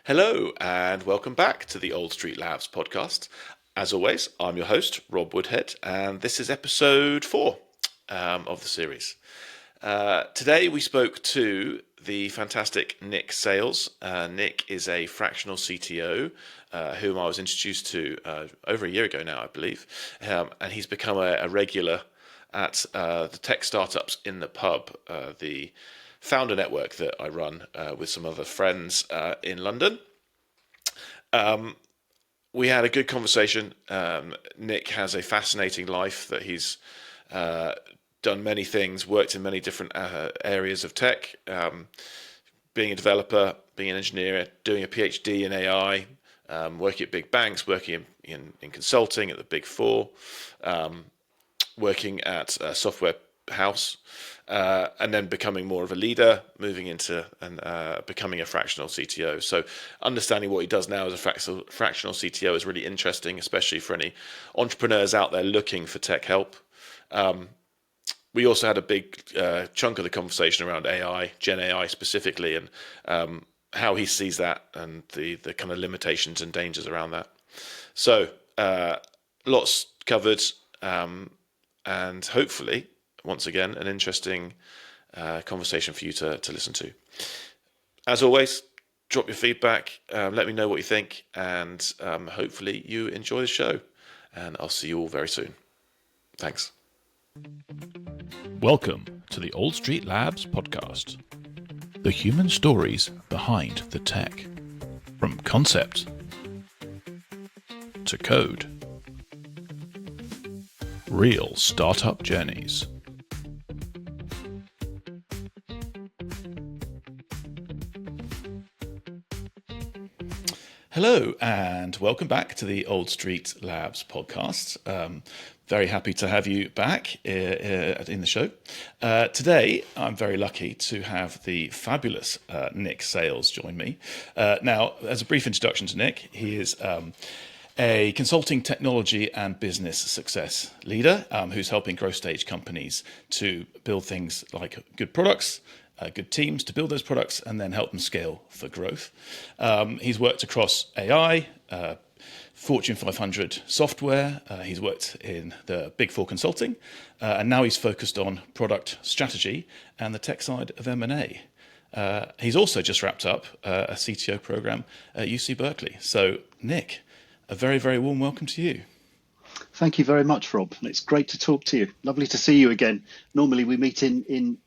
Hello, and welcome back to the Old Street Labs podcast. As always, I'm your host, Rob Woodhead, and this is episode 4 of the series. Today we spoke to the fantastic Nick Sales. Nick is a fractional CTO whom I was introduced to over a year ago now, I believe, and he's become a regular at the tech startups in the pub, the founder network that I run with some other friends in London. We had a good conversation. Nick has a fascinating life that he's done many things, worked in many different areas of tech, being a developer, being an engineer, doing a PhD in AI, working at big banks, working in consulting at the Big Four, working at a software house, and then becoming more of a leader, moving into and becoming a fractional CTO. So understanding what he does now as a fractional CTO is really interesting, especially for any entrepreneurs out there looking for tech help. We also had a big chunk of the conversation around AI, GenAI specifically, and how he sees that and the kind of limitations and dangers around that. So lots covered, and hopefully, once again, an interesting conversation for you to listen to. As always, drop your feedback, let me know what you think, and hopefully you enjoy the show. And I'll see you all very soon. Thanks. Welcome to the Old Street Labs podcast. The human stories behind the tech. From concept to code. Real startup journeys. Hello, and welcome back to the Old Street Labs podcast. Very happy to have you back in the show. Today, I'm very lucky to have the fabulous Nick Sales join me. Now, as a brief introduction to Nick, he is a consulting technology and business success leader who's helping growth stage companies to build things like good products, good teams to build those products, and then help them scale for growth. He's worked across AI, Fortune 500 software. He's worked in the Big Four consulting, and now he's focused on product strategy and the tech side of M&A. He's also just wrapped up a CTO program at UC Berkeley. So, Nick, a very, very warm welcome to you. Thank you very much, Rob. It's great to talk to you. Lovely to see you again. Normally we meet in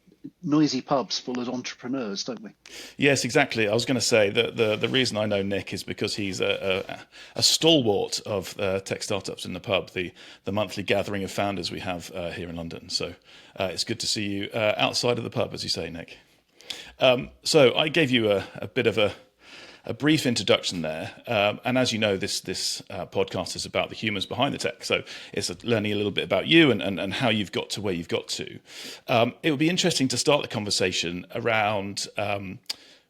noisy pubs full of entrepreneurs, don't we? Yes, exactly. I was going to say that the reason I know Nick is because he's a stalwart of tech startups in the pub, the monthly gathering of founders we have here in London. So it's good to see you outside of the pub, as you say, Nick. So I gave you a bit of a brief introduction there. And as you know, this podcast is about the humans behind the tech. So it's learning a little bit about you and how you've got to where you've got to. It would be interesting to start the conversation around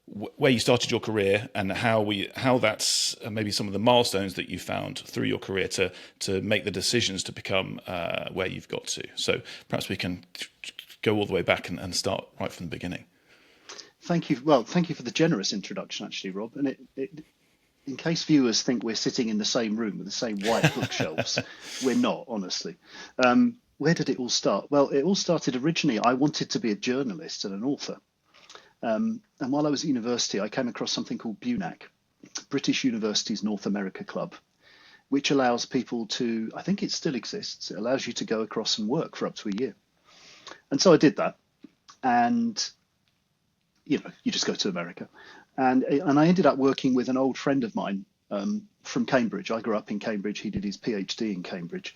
where you started your career and how that's maybe some of the milestones that you found through your career to make the decisions to become where you've got to. So perhaps we can go all the way back and start right from the beginning. Thank you. Well, thank you for the generous introduction, actually, Rob. And in case viewers think we're sitting in the same room with the same white bookshelves, we're not, honestly. Where did it all start? Well, it all started originally, I wanted to be a journalist and an author. And while I was at university, I came across something called BUNAC, British University's North America Club, which allows people to, I think it still exists, it allows you to go across and work for up to a year. And so I did that. And you just go to America. And I ended up working with an old friend of mine from Cambridge. I grew up in Cambridge. He did his PhD in Cambridge.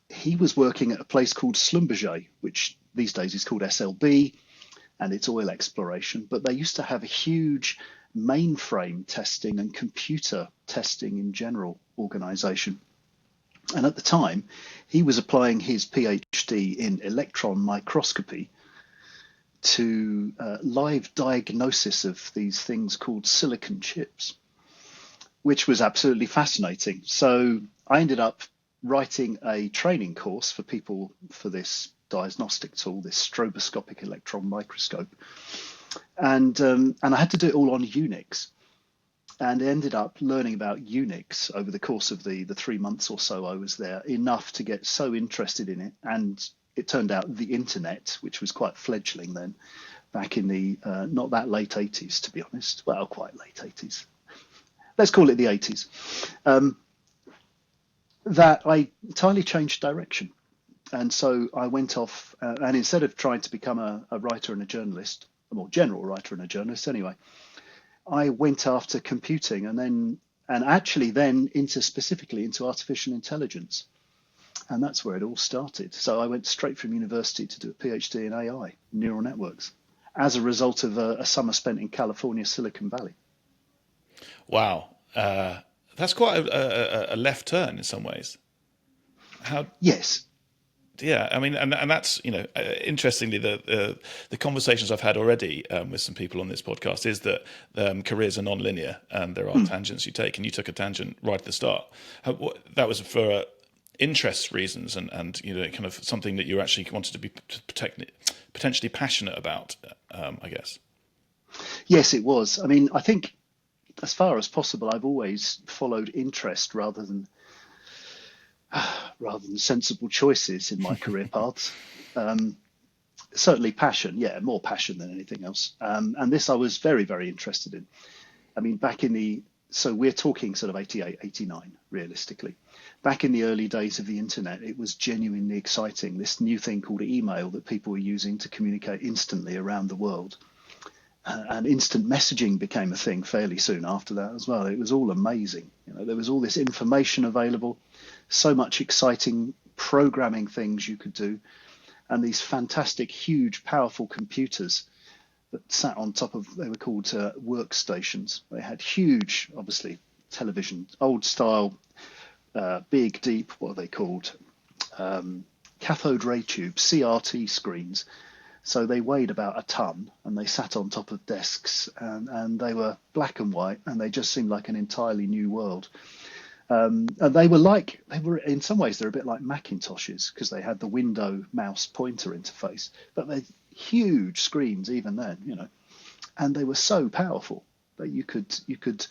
He was working at a place called Schlumberger, which these days is called SLB, and it's oil exploration. But they used to have a huge mainframe testing and computer testing in general organization. And at the time, he was applying his PhD in electron microscopy to live diagnosis of these things called silicon chips, which was absolutely fascinating. So I ended up writing a training course for people for this diagnostic tool, this stroboscopic electron microscope. And I had to do it all on Unix. and ended up learning about Unix over the course of the 3 months or so I was there, enough to get so interested in it. And it turned out the internet, which was quite fledgling then, back in the not that late 80s, to be honest. Well, quite late 80s. Let's call it the 80s. That I entirely changed direction. And so I went off, and instead of trying to become a writer and a journalist, a more general writer and a journalist anyway, I went after computing and actually then specifically into artificial intelligence. And that's where it all started. So I went straight from university to do a PhD in AI, neural networks, as a result of a summer spent in California, Silicon Valley. Wow. That's quite a left turn in some ways. How? Yes. Yeah, I mean, and that's, interestingly, the conversations I've had already with some people on this podcast is that careers are non-linear and there are tangents you take, and you took a tangent right at the start. That was for interest reasons and kind of something that you actually wanted to be potentially passionate about, I guess. Yes, it was. I mean, I think as far as possible, I've always followed interest rather than sensible choices in my career paths. Certainly passion, more passion than anything else. And this I was very, very interested in. I mean, so we're talking sort of 88, 89, realistically. Back in the early days of the internet, it was genuinely exciting. This new thing called email that people were using to communicate instantly around the world. And instant messaging became a thing fairly soon after that as well. It was all amazing. There was all this information available, so much exciting programming things you could do, and these fantastic, huge, powerful computers that sat on top of, they were called workstations. They had huge, obviously, television, old style, big, deep, what are they called? Cathode ray tubes, CRT screens. So they weighed about a ton, and they sat on top of desks, and they were black and white, and they just seemed like an entirely new world. And they were in some ways, they're a bit like Macintoshes, because they had the window mouse pointer interface, but they're huge screens even then, and they were so powerful that you could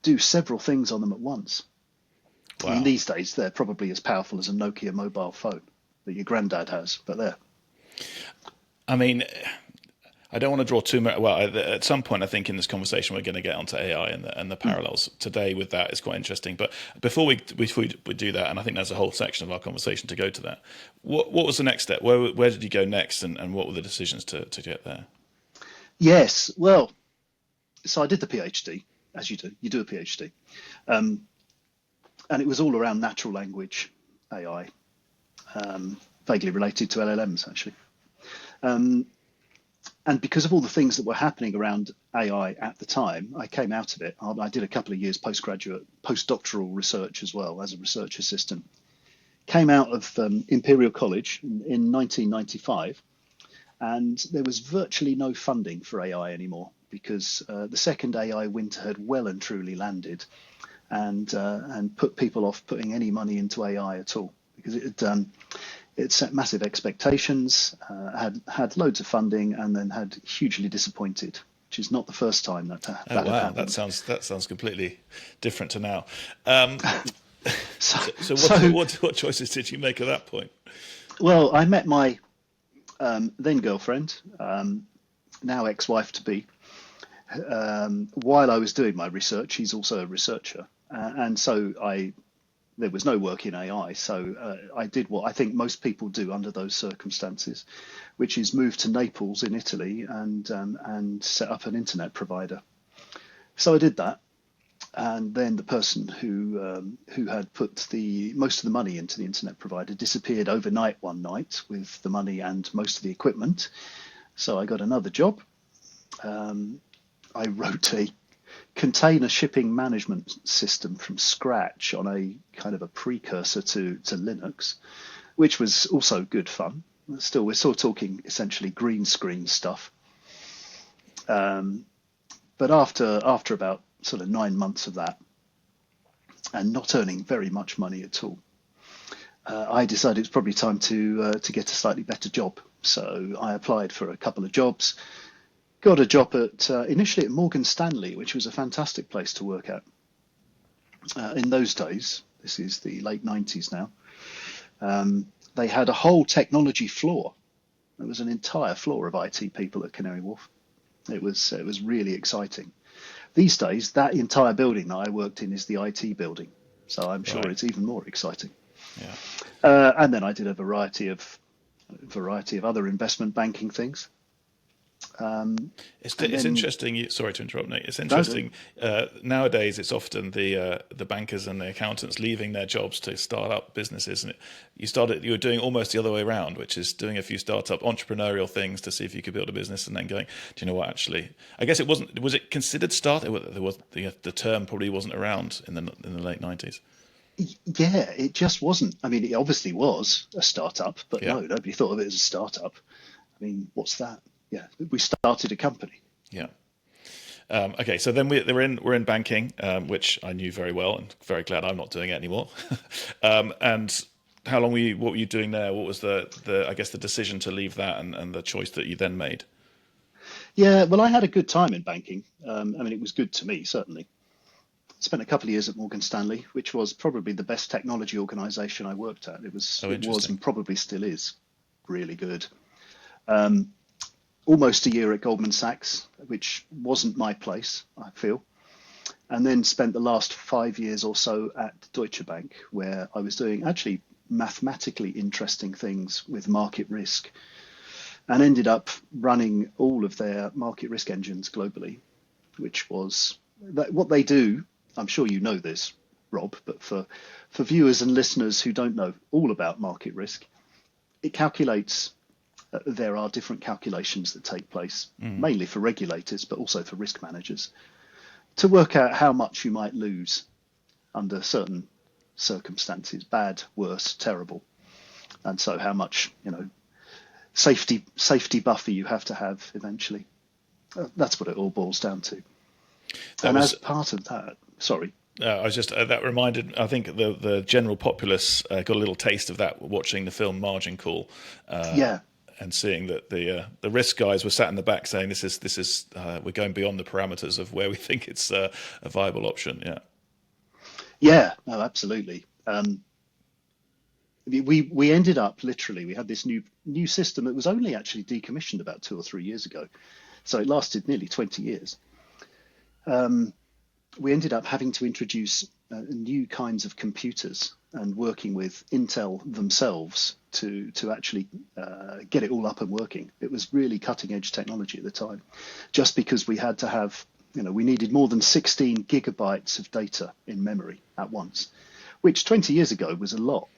do several things on them at once. Wow. I mean, these days, they're probably as powerful as a Nokia mobile phone that your granddad has, but they're. I mean, I don't want to draw too much. Well, at some point, I think in this conversation, we're going to get onto AI and the parallels today with that is quite interesting. But before we do that, and I think there's a whole section of our conversation to go to that. What was the next step? Where did you go next, and what were the decisions to get there? Yes, well, so I did the PhD, as you do. You do a PhD, and it was all around natural language AI, vaguely related to LLMs actually. And because of all the things that were happening around AI at the time, I came out of it. I did a couple of years postdoctoral research as well as a research assistant. Came out of Imperial College in 1995, and there was virtually no funding for AI anymore because the second AI winter had well and truly landed, and put people off putting any money into AI at all because it set massive expectations, had loads of funding, and then had hugely disappointed, which is not the first time that had happened. That sounds completely different to now. So what choices did you make at that point? Well, I met my then girlfriend, now ex-wife to be, while I was doing my research. He's also a researcher, and so there was no work in AI, so I did what I think most people do under those circumstances, which is move to Naples in Italy and set up an internet provider. So I did that, and then the person who had put most of the money into the internet provider disappeared overnight one night with the money and most of the equipment. So I got another job. I wrote a container shipping management system from scratch on a kind of a precursor to Linux, which was also good fun. Still, we're sort of talking essentially green screen stuff. But after about sort of 9 months of that, and not earning very much money at all, I decided it was probably time to get a slightly better job. So I applied for a couple of jobs, got a job at initially at Morgan Stanley, which was a fantastic place to work at. In those days, this is the late 90s now, they had a whole technology floor. There was an entire floor of IT people at Canary Wharf. It was really exciting. These days, that entire building that I worked in is the IT building, so I'm sure Right. it's even more exciting. Yeah. And then I did a variety of other investment banking things. It's And it's then interesting. Sorry to interrupt, Nate. It's no, no, interesting. Nowadays, it's often the bankers and the accountants leaving their jobs to start up businesses, and you were doing almost the other way around, which is doing a few startup entrepreneurial things to see if you could build a business, and then going, do you know what? Actually, I guess it wasn't. Was it considered start? There was the term probably wasn't around in the late 90s. yeah, it just wasn't. I mean, it obviously was a startup, but Yeah. no, nobody thought of it as a startup. I mean, what's that? Yeah, we started a company. Yeah. Okay, so then we're in banking, which I knew very well, and very glad I'm not doing it anymore. And how long what were you doing there? What was the I guess the decision to leave that and the choice that you then made? Yeah, well, I had a good time in banking. I mean, it was good to me, certainly. Spent a couple of years at Morgan Stanley, which was probably the best technology organization I worked at. Oh, It was, interesting. and probably still is, really good. Um, Almost a year at Goldman Sachs, which wasn't my place, I feel. And then spent the last 5 years or so at Deutsche Bank, where I was doing actually mathematically interesting things with market risk, and ended up running all of their market risk engines globally, which was what they do. I'm sure you know this, Rob, but for viewers and listeners who don't know all about market risk, it calculates. There are different calculations that take place, mainly for regulators, but also for risk managers, to work out how much you might lose under certain circumstances, bad, worse, terrible, and so how much safety buffer you have to have eventually. That's what it all boils down to. That And as was part of that, sorry, I was just that reminded. I think the general populace got a little taste of that watching the film Margin Call. yeah, And seeing that the risk guys were sat in the back saying this is we're going beyond the parameters of where we think it's a viable option. Yeah. yeah, no, absolutely. We ended up literally we had this new system that was only actually decommissioned about 2 or 3 years ago, so it lasted nearly 20 years. We ended up having to introduce new kinds of computers and working with Intel themselves to actually get it all up and working. It was really cutting edge technology at the time, just because we had to have, we needed more than 16 gigabytes of data in memory at once, which 20 years ago was a lot.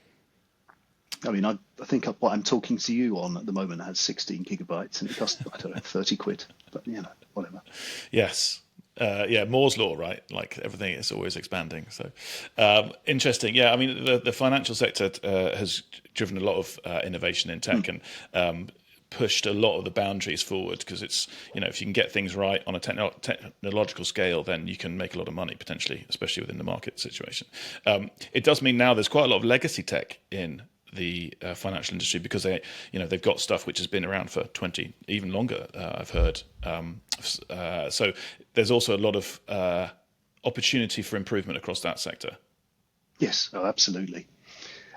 I mean, I think what I'm talking to you on at the moment has 16 gigabytes and it costs, I don't know, 30 quid, but whatever. Yes. Yeah, Moore's law, right? Like everything is always expanding. So interesting. Yeah, I mean, the financial sector has driven a lot of innovation in tech and pushed a lot of the boundaries forward because it's, if you can get things right on a technological scale, then you can make a lot of money potentially, especially within the market situation. It does mean now there's quite a lot of legacy tech in the financial industry because they've got stuff which has been around for 20, even longer. I've heard. So there's also a lot of opportunity for improvement across that sector. Yes, oh, absolutely.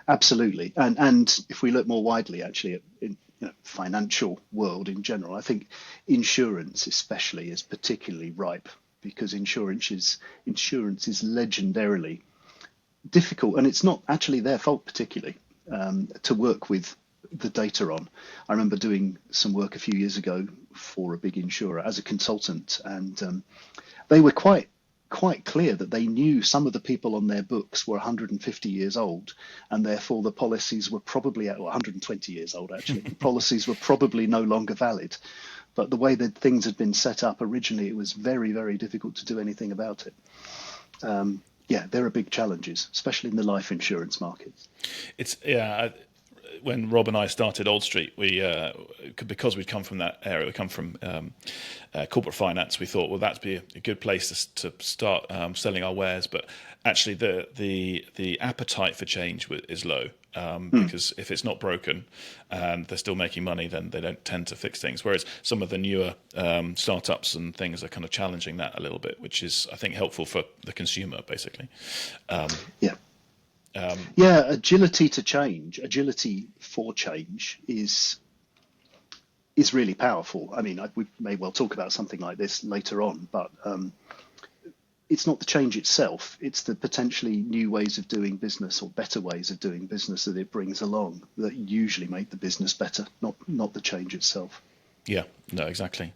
Absolutely. And if we look more widely, actually, at financial world in general, I think insurance especially is particularly ripe because insurance is legendarily difficult, and it's not actually their fault particularly to work with the data on. I remember doing some work a few years ago for a big insurer as a consultant, and they were quite clear that they knew some of the people on their books were 150 years old, and therefore the policies were probably 120 years old. Actually, the policies were probably no longer valid. But the way that things had been set up originally, it was very, very difficult to do anything about it. Yeah, there are big challenges, especially in the life insurance markets. It's when Rob and I started Old Street, we because we'd come from that area, we come from corporate finance. We thought, well, that'd be a good place to start selling our wares. But actually, the appetite for change is low. because if it's not broken and they're still making money, then they don't tend to fix things. Whereas some of the newer startups and things are kind of challenging that a little bit, which is, I think, helpful for the consumer, basically. Yeah. Yeah, agility to change, agility for change is really powerful. I mean, we may well talk about something like this later on, but it's not the change itself, it's the potentially new ways of doing business or better ways of doing business that it brings along that usually make the business better, not the change itself. Yeah, no, exactly.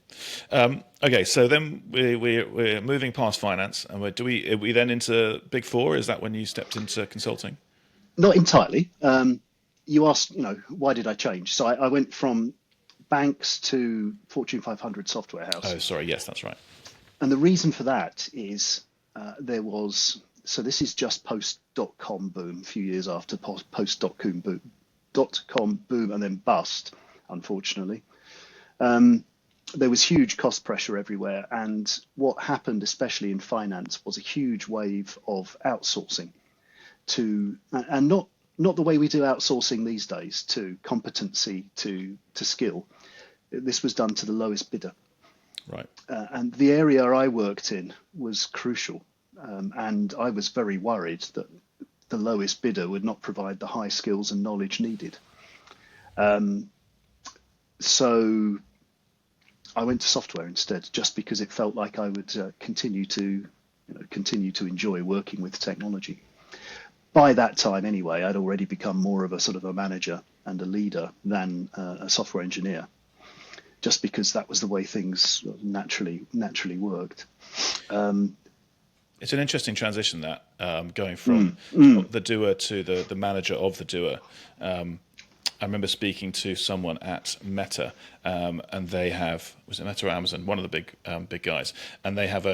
Okay, so then we're moving past finance, and are we then into Big Four? Is that when you stepped into consulting? Not entirely. You asked, why did I change? So I went from banks to Fortune 500 software house. Oh, sorry. Yes, that's right. And the reason for that is so this is just post-dot-com boom, a few years after post-dot-com boom and then bust, unfortunately. There was huge cost pressure everywhere. And what happened, especially in finance, was a huge wave of outsourcing and not the way we do outsourcing these days, to competency, to skill. This was done to the lowest bidder. Right. And the area I worked in was crucial. And I was very worried that the lowest bidder would not provide the high skills and knowledge needed. So I went to software instead, just because it felt like I would continue to enjoy working with technology. By that time, anyway, I'd already become more of a sort of a manager and a leader than a software engineer, just because that was the way things naturally worked. It's an interesting transition, that going from the doer to the manager of the doer. I remember speaking to someone at Meta, and they have, was it Meta or Amazon? One of the big guys, and they have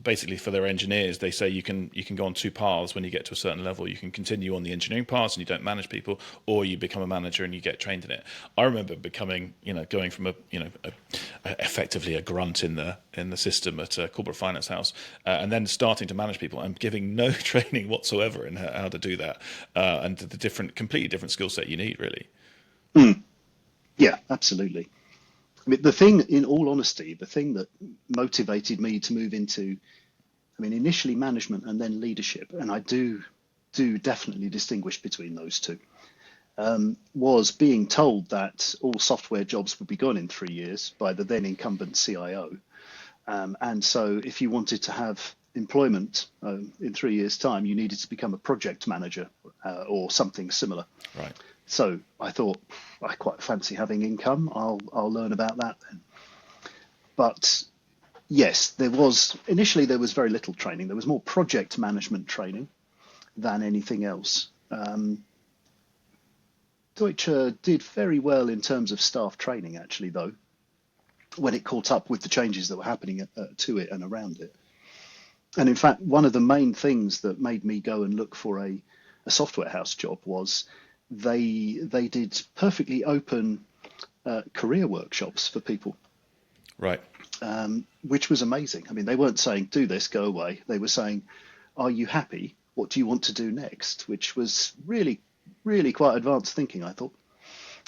basically for their engineers, they say you can go on two paths when you get to a certain level. You can continue on the engineering paths and you don't manage people, or you become a manager and you get trained in it. I remember becoming, going from effectively a grunt in the system at a corporate finance house, and then starting to manage people and giving no training whatsoever in how to do that, and the completely different skill set you need, really. Yeah, absolutely. I mean, in all honesty, the thing that motivated me to move into, initially management and then leadership, and I do definitely distinguish between those two, was being told that all software jobs would be gone in 3 years by the then incumbent CIO. And so if you wanted to have employment in 3 years' time, you needed to become a project manager or something similar. Right. So I thought, I quite fancy having income. I'll learn about that then. But yes, initially there was very little training. There was more project management training than anything else. Deutsche did very well in terms of staff training, actually, though, when it caught up with the changes that were happening to it and around it. And in fact, one of the main things that made me go and look for a software house job was they did perfectly open career workshops for people. Right. Which was amazing. I mean, they weren't saying, do this, go away. They were saying, are you happy? What do you want to do next? Which was really, really quite advanced thinking, I thought,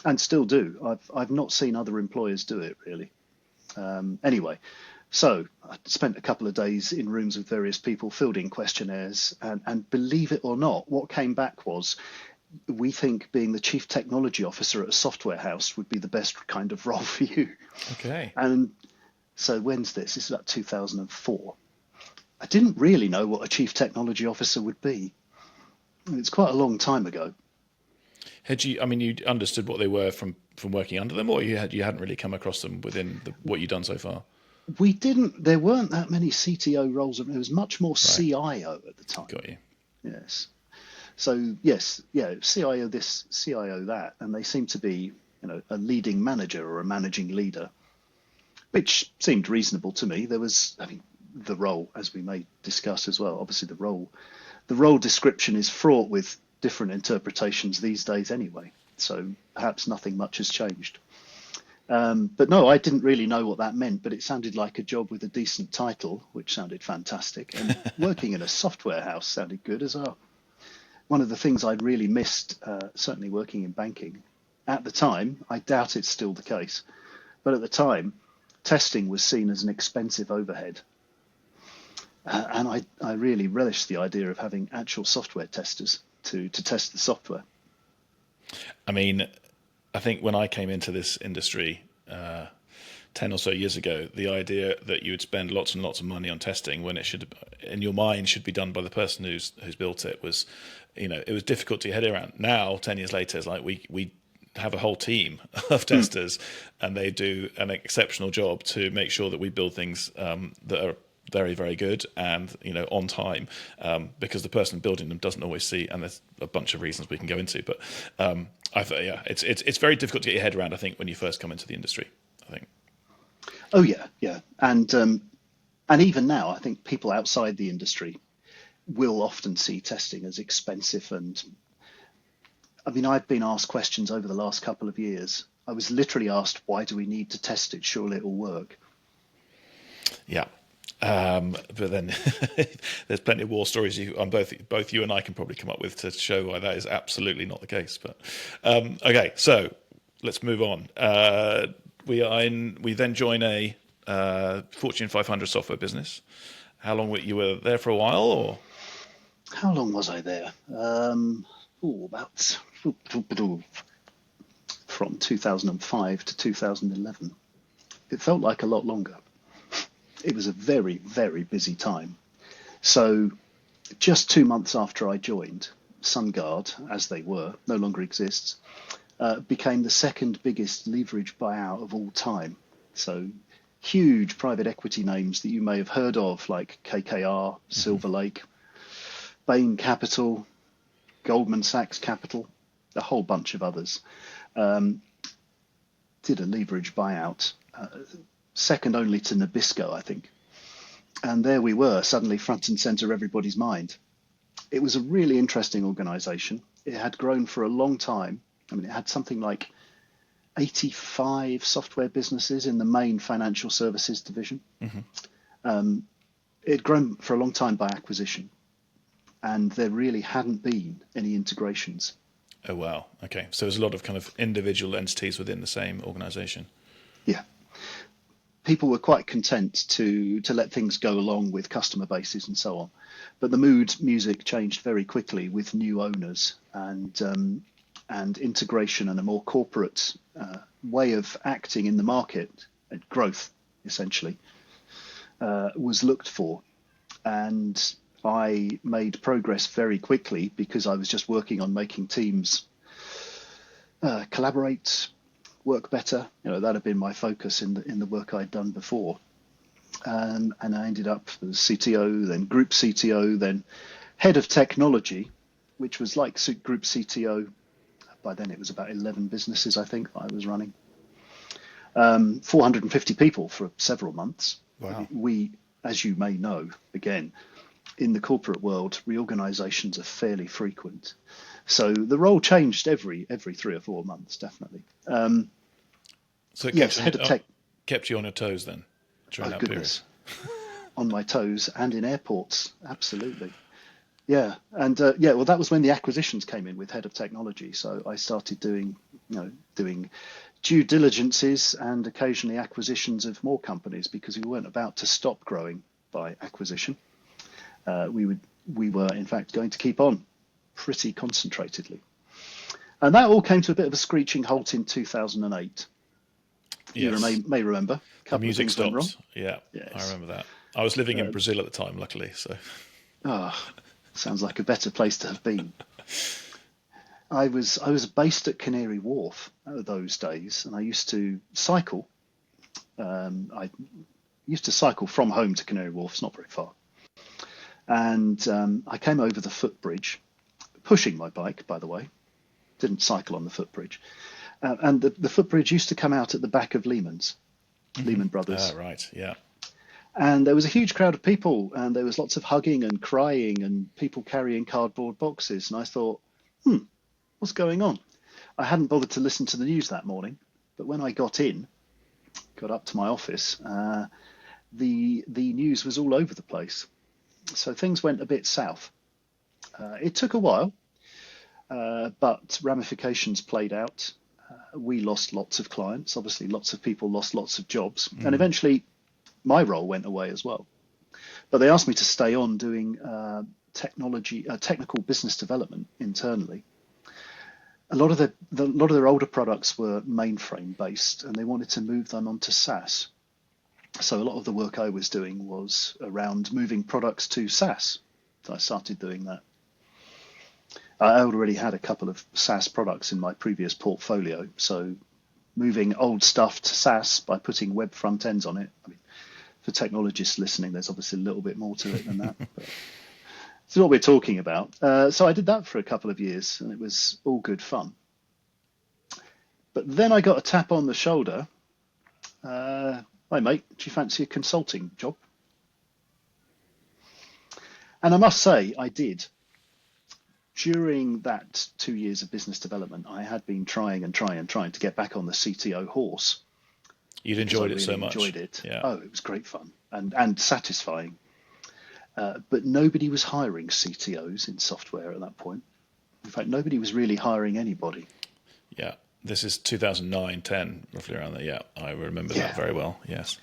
and still do. I've not seen other employers do it, really. Anyway, so I spent a couple of days in rooms with various people, filled in questionnaires, and believe it or not, what came back was, we think being the chief technology officer at a software house would be the best kind of role for you. Okay. And so when's this? This is about 2004. I didn't really know what a chief technology officer would be. It's quite a long time ago. Had you? I mean, you understood what they were from working under them, or you hadn't really come across them within what you'd done so far? We didn't. There weren't that many CTO roles. There was much more CIO at the time. Got you. Yes. So yes, yeah, CIO this, CIO that, and they seem to be, a leading manager or a managing leader, which seemed reasonable to me. There was, the role, as we may discuss as well. Obviously, the role description is fraught with different interpretations these days, anyway. So perhaps nothing much has changed. But no, I didn't really know what that meant, but it sounded like a job with a decent title, which sounded fantastic, and working in a software house sounded good as well. one of the things I'd really missed, certainly working in banking at the time, I doubt it's still the case, but at the time, testing was seen as an expensive overhead. And I really relished the idea of having actual software testers to test the software. I mean, I think when I came into this industry 10 or so years ago, the idea that you would spend lots and lots of money on testing when it should, in your mind, should be done by the person who's built it was, it was difficult to get your head around. Now, 10 years later, it's like we have a whole team of testers, and they do an exceptional job to make sure that we build things that are very, very good and on time, because the person building them doesn't always see, and there's a bunch of reasons we can go into. But it's very difficult to get your head around, I think, when you first come into the industry, I think. Oh yeah, and even now, I think people outside the industry will often see testing as expensive. And I mean, I've been asked questions over the last couple of years. I was literally asked, "Why do we need to test it? Surely it will work." Yeah. But then there's plenty of war stories both you and I can probably come up with to show why that is absolutely not the case. But okay, so let's move on. We then join a Fortune 500 software business. How long were you there for a while, or? How long was I there? About from 2005 to 2011. It felt like a lot longer. It was a very, very busy time. So just 2 months after I joined, SunGard, as they were, no longer exists, became the second biggest leverage buyout of all time. So huge private equity names that you may have heard of, like KKR, Silver Lake, Bain Capital, Goldman Sachs Capital, a whole bunch of others, did a leverage buyout, second only to Nabisco, I think. And there we were, suddenly front and center of everybody's mind. It was a really interesting organization. It had grown for a long time. I mean, it had something like 85 software businesses in the main financial services division. It had grown for a long time by acquisition, and there really hadn't been any integrations. Oh, wow. Okay. So there's a lot of kind of individual entities within the same organization. Yeah. People were quite content to let things go along with customer bases and so on. But the music changed very quickly with new owners and integration and a more corporate way of acting in the market, and growth, essentially, was looked for. And I made progress very quickly because I was just working on making teams collaborate, work better. That had been my focus in the work I'd done before. And I ended up as CTO, then group CTO, then head of technology, which was like group CTO. By then it was about 11 businesses, I think, I was running. 450 people for several months. Wow. We, as you may know, again, in the corporate world, reorganizations are fairly frequent. So the role changed every 3 or 4 months, definitely. So it yes, head of tech. Kept you on your toes then during that period. On my toes and in airports, absolutely. Yeah, and well, that was when the acquisitions came in with head of technology. So I started doing due diligences and occasionally acquisitions of more companies because we weren't about to stop growing by acquisition. We were in fact going to keep on pretty concentratedly, and that all came to a bit of a screeching halt in 2008. Yes. You may remember. The music stopped. Went wrong. Yeah, yes. I remember that. I was living in Brazil at the time, luckily. So. Sounds like a better place to have been. I was based at Canary Wharf those days, and I used to cycle. I used to cycle from home to Canary Wharf. It's not very far. And I came over the footbridge, pushing my bike, by the way. Didn't cycle on the footbridge. And the footbridge used to come out at the back of Lehman's, Lehman Brothers. Right, yeah. And there was a huge crowd of people, and there was lots of hugging and crying and people carrying cardboard boxes. And I thought, what's going on? I hadn't bothered to listen to the news that morning, but when I got up to my office, the news was all over the place. So things went a bit south. It took a while. But ramifications played out. We lost lots of clients. Obviously, lots of people lost lots of jobs. And eventually, my role went away as well. But they asked me to stay on doing technical business development internally. A lot of their older products were mainframe based, and they wanted to move them onto SaaS. So a lot of the work I was doing was around moving products to SaaS. So I started doing that. I already had a couple of SaaS products in my previous portfolio, so moving old stuff to SaaS by putting web front ends on it. I mean, for technologists listening, there's obviously a little bit more to it than that. But it's what we're talking about. So I did that for a couple of years, and it was all good fun. But then I got a tap on the shoulder. Hi, mate, do you fancy a consulting job? And I must say, I did. During that 2 years of business development, I had been trying to get back on the CTO horse. You'd enjoyed it really so much. Enjoyed it. Yeah. Oh, it was great fun and satisfying. But nobody was hiring CTOs in software at that point. In fact, nobody was really hiring anybody. Yeah. This is 2009, 10, roughly around there. Yeah, I remember that very well. Yes.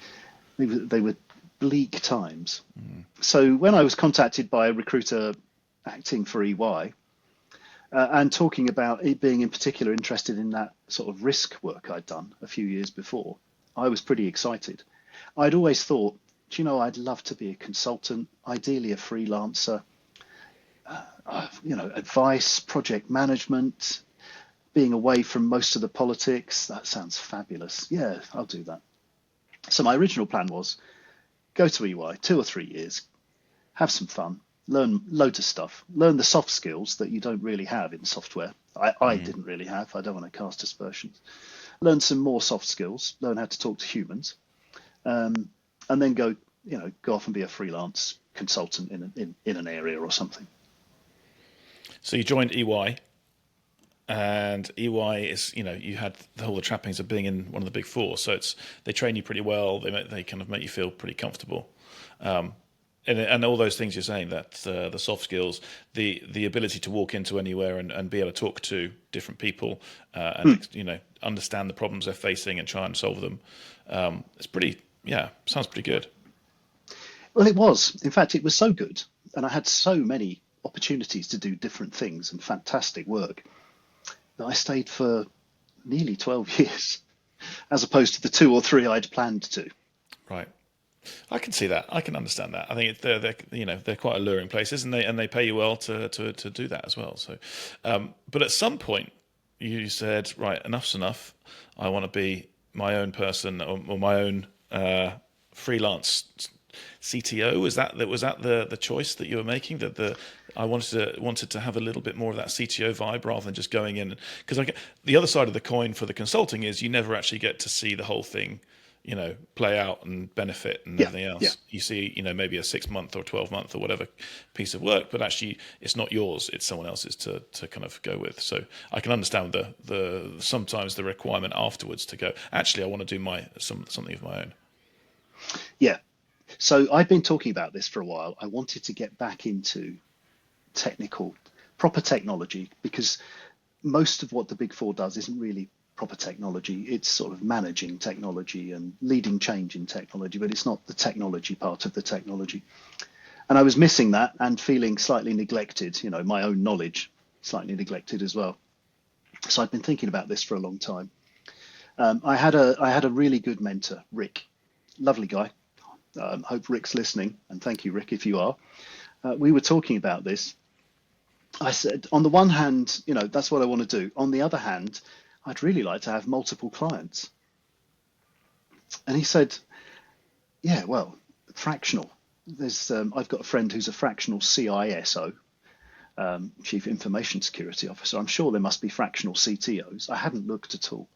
They were bleak times. So when I was contacted by a recruiter acting for EY, and talking about it being in particular interested in that sort of risk work I'd done a few years before, I was pretty excited. I'd always thought, I'd love to be a consultant, ideally a freelancer, advice, project management, being away from most of the politics. That sounds fabulous. Yeah, I'll do that. So my original plan was go to EY 2 or 3 years, have some fun, learn loads of stuff, learn the soft skills that you don't really have in software. I didn't really have. I don't want to cast aspersions. Learn some more soft skills, learn how to talk to humans, and then go off and be a freelance consultant in an area or something. So you joined EY, and EY is, you had all the trappings of being in one of the big four. So they train you pretty well. They kind of make you feel pretty comfortable. And all those things you're saying, that the soft skills, the ability to walk into anywhere and be able to talk to different people, and understand the problems they're facing and try and solve them. It's sounds pretty good. Well, it was. In fact, it was so good, and I had so many opportunities to do different things and fantastic work that I stayed for nearly 12 years, as opposed to the 2 or 3 I'd planned to. Right. I can see that. I can understand that. I think they're quite alluring places, and they pay you well to do that as well. So, but at some point you said, right, enough's enough. I want to be my own person or my own freelance CTO. Was that the choice that you were making? That I wanted to have a little bit more of that CTO vibe rather than just going in, because the other side of the coin for the consulting is you never actually get to see the whole thing play out and benefit and everything else. Yeah. You see, maybe a 6-month or 12-month or whatever piece of work, but actually it's not yours, it's someone else's to kind of go with. So I can understand the sometimes the requirement afterwards to go, actually I want to do something of my own. Yeah. So I've been talking about this for a while. I wanted to get back into proper technology, because most of what the Big Four does isn't really proper technology. It's sort of managing technology and leading change in technology, but it's not the technology part of the technology. And I was missing that and feeling slightly neglected, my own knowledge slightly neglected as well. So I've been thinking about this for a long time. I had a really good mentor, Rick, lovely guy. Hope Rick's listening, and thank you, Rick, if you are. We were talking about this. I said, on the one hand, that's what I want to do. On the other hand, I'd really like to have multiple clients. And he said, yeah, well, fractional. I've got a friend who's a fractional CISO, Chief Information Security Officer. I'm sure there must be fractional CTOs. I hadn't looked at all.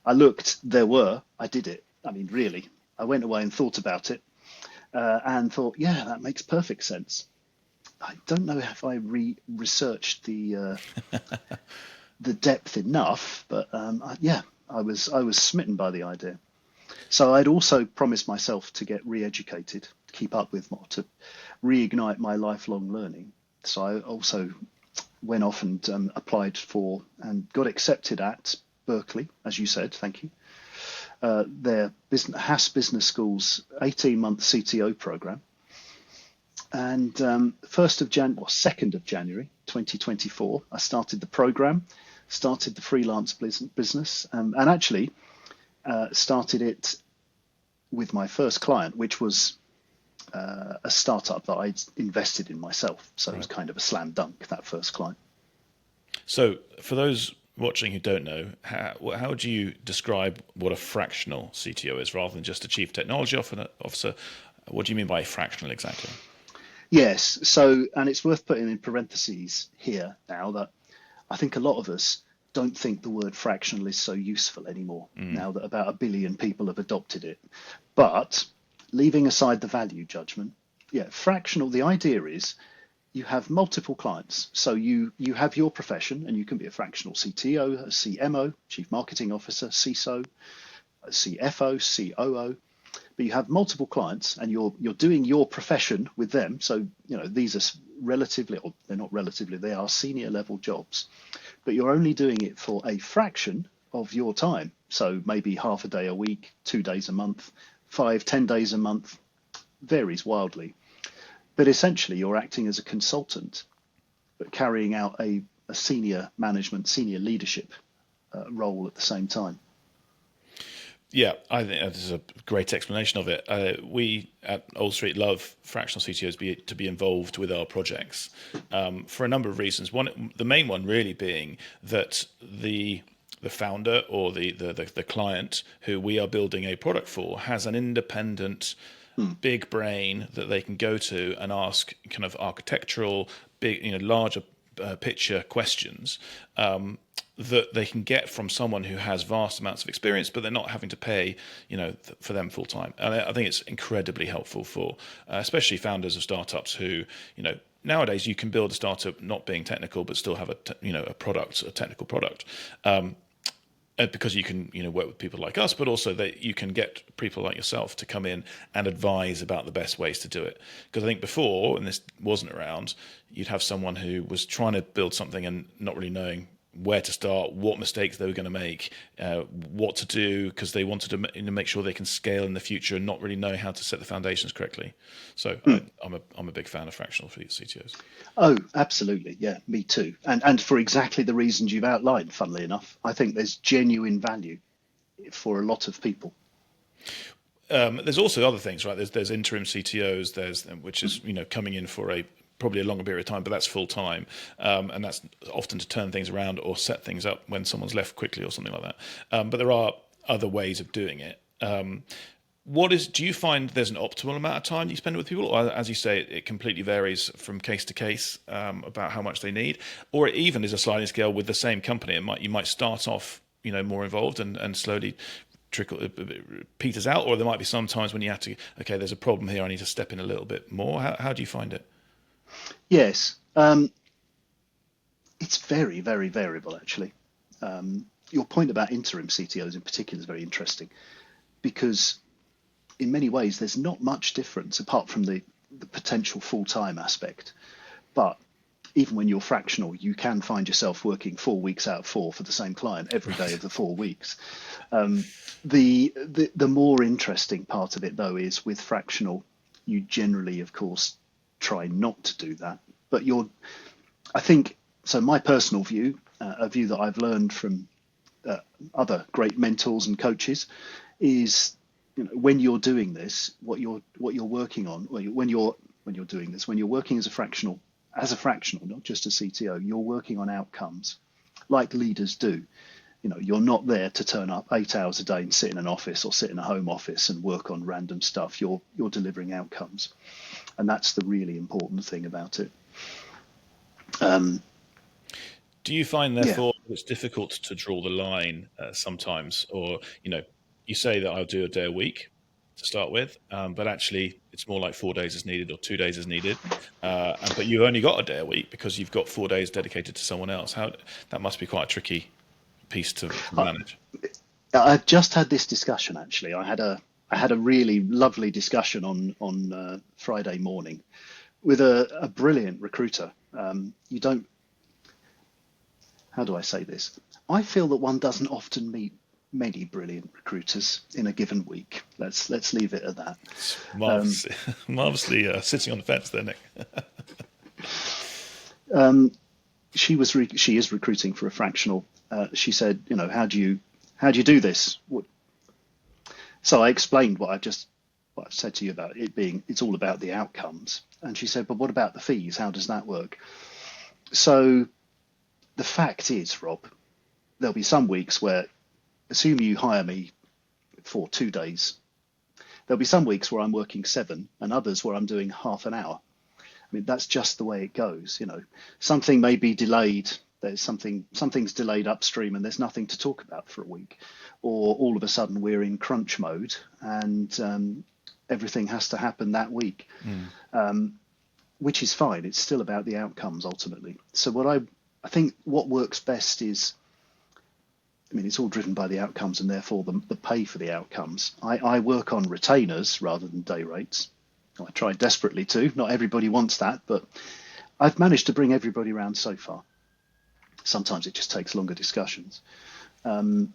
I looked, I did it. I mean, really, I went away and thought about it and thought, yeah, that makes perfect sense. I don't know if I researched the depth enough, but I was smitten by the idea. So I'd also promised myself to get re-educated, keep up with more, to reignite my lifelong learning. So I also went off and applied for and got accepted at Berkeley, as you said, thank you, their Haas Business School's 18-month CTO program. And 2nd of January 2024, I started the program, started the freelance business, and actually started it with my first client, which was a startup that I'd invested in myself. So It was kind of a slam dunk, that first client. So for those watching who don't know, how would you describe what a fractional CTO is rather than just a chief technology officer? What do you mean by fractional exactly? Yes. So, and it's worth putting in parentheses here now that I think a lot of us don't think the word fractional is so useful anymore now that about 1 billion people have adopted it. But leaving aside the value judgment, fractional, the idea is you have multiple clients. So you have your profession, and you can be a fractional CTO, a CMO, Chief Marketing Officer, CISO, a CFO, COO. But you have multiple clients, and you're doing your profession with them. So these are relatively, or they're not relatively, they are senior level jobs. But you're only doing it for a fraction of your time. So maybe half a day a week, 2 days a month, 5-10 days a month, varies wildly. But essentially, you're acting as a consultant, but carrying out a senior management, senior leadership role at the same time. Yeah, I think this is a great explanation of it. We at Old Street love fractional CTOs to be involved with our projects for a number of reasons. The main one really being that the founder or the client who we are building a product for has an independent big brain that they can go to and ask kind of architectural, big, larger picture questions that they can get from someone who has vast amounts of experience, but they're not having to pay, for them full time. And I think it's incredibly helpful for, especially founders of startups who, nowadays you can build a startup not being technical, but still have a technical product. Because you can, work with people like us, but also that you can get people like yourself to come in and advise about the best ways to do it. Because I think before, and this wasn't around, you'd have someone who was trying to build something and not really knowing where to start, what mistakes they were going to make, what to do, because they wanted to make sure they can scale in the future and not really know how to set the foundations correctly. So I'm a big fan of fractional CTOs. Oh, absolutely. Yeah, me too. And for exactly the reasons you've outlined, funnily enough, I think there's genuine value for a lot of people. There's also other things, right? There's interim CTOs, which is coming in for probably a longer period of time, but that's full time, and that's often to turn things around or set things up when someone's left quickly or something like that. But there are other ways of doing it. Do you find there's an optimal amount of time you spend with people, or as you say, it completely varies from case to case about how much they need, or it even is a sliding scale with the same company? You might start off more involved and slowly peters out, or there might be some times when you have to, okay, there's a problem here, I need to step in a little bit more. How do you find it? Yes, it's very, very variable, actually. Your point about interim CTOs in particular is very interesting, because in many ways there's not much difference apart from the potential full-time aspect. But even when you're fractional, you can find yourself working 4 weeks out of 4 for the same client every day of the 4 weeks. The more interesting part of it, though, is with fractional, you generally, of course, try not to do that. But I think, so my personal view, a view that I've learned from other great mentors and coaches, is when you're doing this, what you're working on, when you're doing this, when you're working as a fractional, not just a CTO, you're working on outcomes like leaders do. You're not there to turn up 8 hours a day and sit in an office or sit in a home office and work on random stuff. You're delivering outcomes, and that's the really important thing about it. Do you find, therefore, it's difficult to draw the line sometimes, or you say that I'll do a day a week to start with, but actually it's more like 4 days is needed or 2 days is needed, but you've only got a day a week because you've got 4 days dedicated to someone else. That must be quite a tricky piece to manage. I've just had this discussion, actually. I had a really lovely discussion on Friday morning with a brilliant recruiter. how do I say this? I feel that one doesn't often meet many brilliant recruiters in a given week. Let's leave it at that. It's marvelously, marvelously sitting on the fence there, Nick. She is recruiting for a fractional. She said, how do you do this? So I explained what I've said to you about it being, it's all about the outcomes. And she said, but what about the fees? How does that work? So the fact is, Rob, there'll be some weeks where, assume you hire me for 2 days. There'll be some weeks where I'm working 7 and others where I'm doing half an hour. I mean, that's just the way it goes. Something may be delayed. Something's delayed upstream and there's nothing to talk about for a week, or all of a sudden we're in crunch mode and everything has to happen that week, which is fine. It's still about the outcomes ultimately. So I think what works best is, it's all driven by the outcomes and therefore the pay for the outcomes. I work on retainers rather than day rates. I try desperately to. Not everybody wants that, but I've managed to bring everybody around so far. Sometimes it just takes longer discussions. And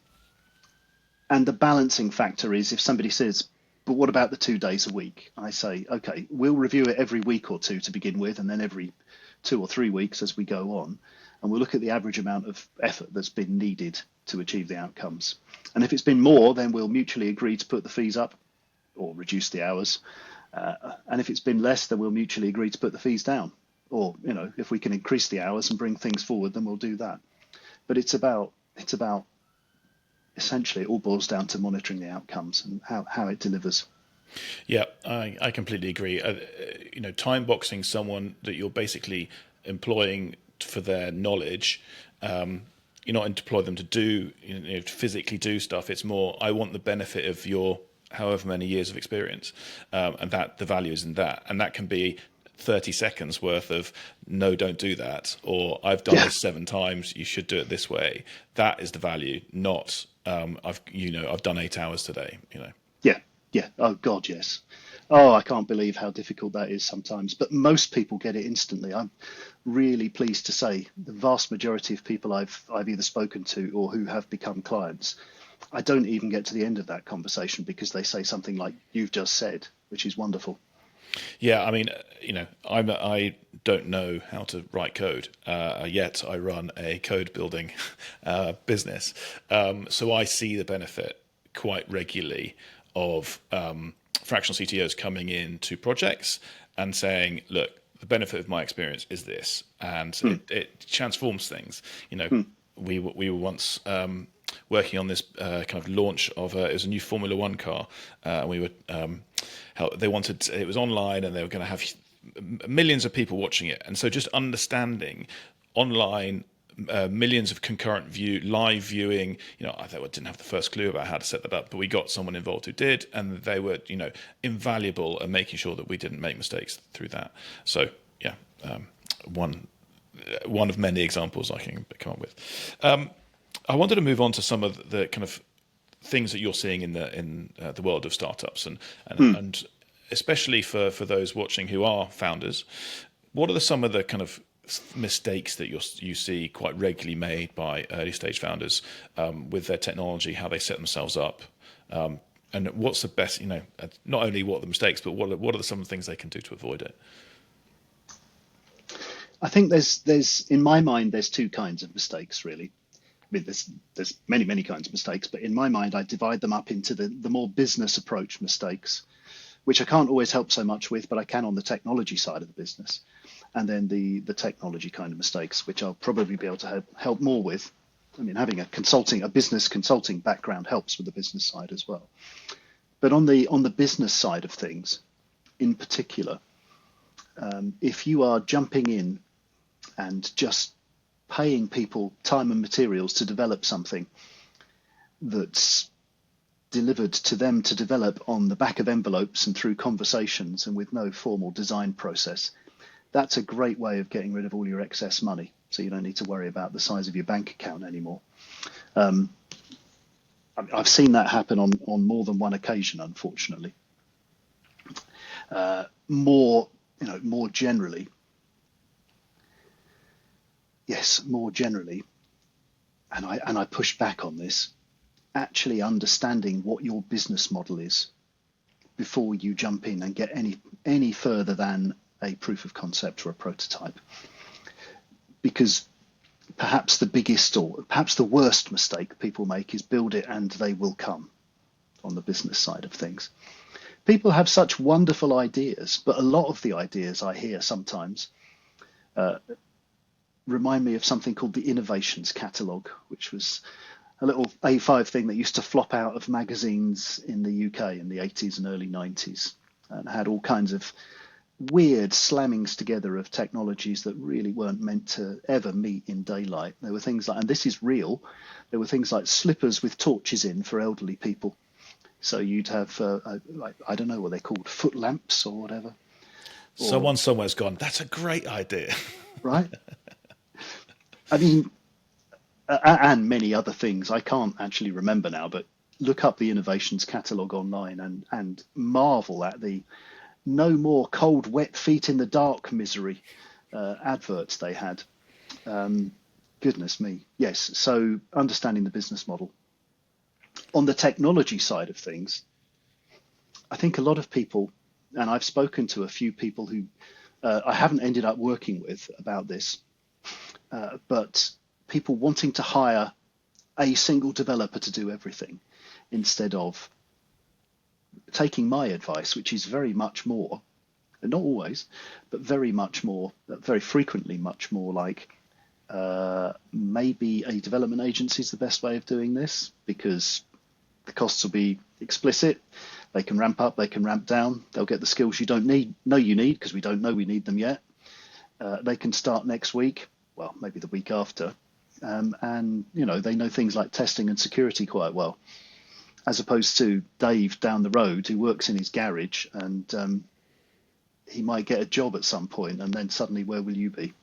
the balancing factor is if somebody says, but what about the 2 days a week? I say, okay, we'll review it every week or two to begin with, and then every 2 or 3 weeks as we go on. And we'll look at the average amount of effort that's been needed to achieve the outcomes. And if it's been more, then we'll mutually agree to put the fees up or reduce the hours. And if it's been less, then we'll mutually agree to put the fees down. Or, if we can increase the hours and bring things forward, then we'll do that. But it's about essentially, it all boils down to monitoring the outcomes and how it delivers. Yeah, I completely agree. Time boxing someone that you're basically employing for their knowledge. You're not employing them to do, to physically do stuff. It's more, I want the benefit of your however many years of experience, and that the value is in that, and that can be 30 seconds worth of no, don't do that, or I've done this 7 times, you should do it this way. That is the value, not I've done 8 hours today. Yeah. Oh God, yes. Oh, I can't believe how difficult that is sometimes. But most people get it instantly. I'm really pleased to say the vast majority of people I've either spoken to or who have become clients, I don't even get to the end of that conversation because they say something like you've just said, which is wonderful. Yeah, I don't know how to write code, yet I run a code building business. So I see the benefit quite regularly of fractional CTOs coming into projects and saying, look, the benefit of my experience is this, and it transforms things. We were once working on this kind of launch of it was a new Formula One car. We were they wanted, it was online and they were going to have millions of people watching it, and so just understanding online millions of concurrent live viewing. I didn't have the first clue about how to set that up, but we got someone involved who did, and they were invaluable at making sure that we didn't make mistakes through that. So yeah, one of many examples I can come up with. I wanted to move on to some of the kind of things that you're seeing in the world of startups, and especially for those watching who are founders. What are some of the kind of mistakes that you see quite regularly made by early stage founders with their technology, how they set themselves up, and what's the best? Not only what are the mistakes, but what are some of the things they can do to avoid it? I think there's in my mind there's 2 kinds of mistakes really. There's many kinds of mistakes, but in my mind I divide them up into the more business approach mistakes, which I can't always help so much with, but I can on the technology side of the business, and then the technology kind of mistakes, which I'll probably be able to help more with. Having a business consulting background helps with the business side as well. But on the business side of things, in particular, if you are jumping in and just paying people time and materials to develop something that's delivered to them to develop on the back of envelopes and through conversations and with no formal design process, that's a great way of getting rid of all your excess money. So you don't need to worry about the size of your bank account anymore. I've seen that happen on more than one occasion, unfortunately. More generally, and I push back on this, actually understanding what your business model is before you jump in and get any further than a proof of concept or a prototype. Because perhaps the biggest or perhaps the worst mistake people make is build it and they will come on the business side of things. People have such wonderful ideas, but a lot of the ideas I hear sometimes remind me of something called the innovations catalogue, which was a little A5 thing that used to flop out of magazines in the UK in the 80s and early 90s, and had all kinds of weird slammings together of technologies that really weren't meant to ever meet in daylight. There were things like, and this is real, there were things like slippers with torches in for elderly people. So you'd have, like, I don't know what they're called, foot lamps or whatever. Someone somewhere's gone, that's a great idea. Right? I mean, and many other things. I can't actually remember now, but look up the innovations catalogue online and marvel at the no more cold, wet feet in the dark misery adverts they had. Goodness me. Yes. So understanding the business model. On the technology side of things, I think a lot of people, and I've spoken to a few people who I haven't ended up working with about this, but people wanting to hire a single developer to do everything instead of taking my advice, which is very much more, not always, but very much more, very frequently much more like maybe a development agency is the best way of doing this, because the costs will be explicit. They can ramp up, they can ramp down. They'll get the skills you don't know you need, because we don't know we need them yet. They can start next week, well, maybe the week after. And, you know, they know things like testing and security quite well, as opposed to Dave down the road who works in his garage, and he might get a job at some point, and then suddenly where will you be?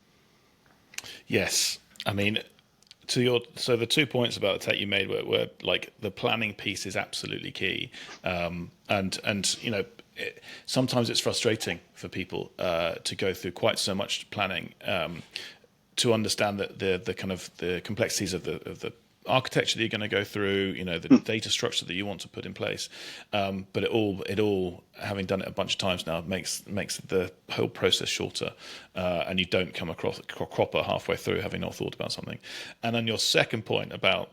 Yes. I mean, so the 2 points about the tech you made were like the planning piece is absolutely key. And you know, sometimes it's frustrating for people to go through quite so much planning to understand that the kind of the complexities of the architecture that you're going to go through, you know, the data structure that you want to put in place. But it all, having done it a bunch of times now, makes the whole process shorter, and you don't come across a cropper halfway through having not thought about something. And then your second point about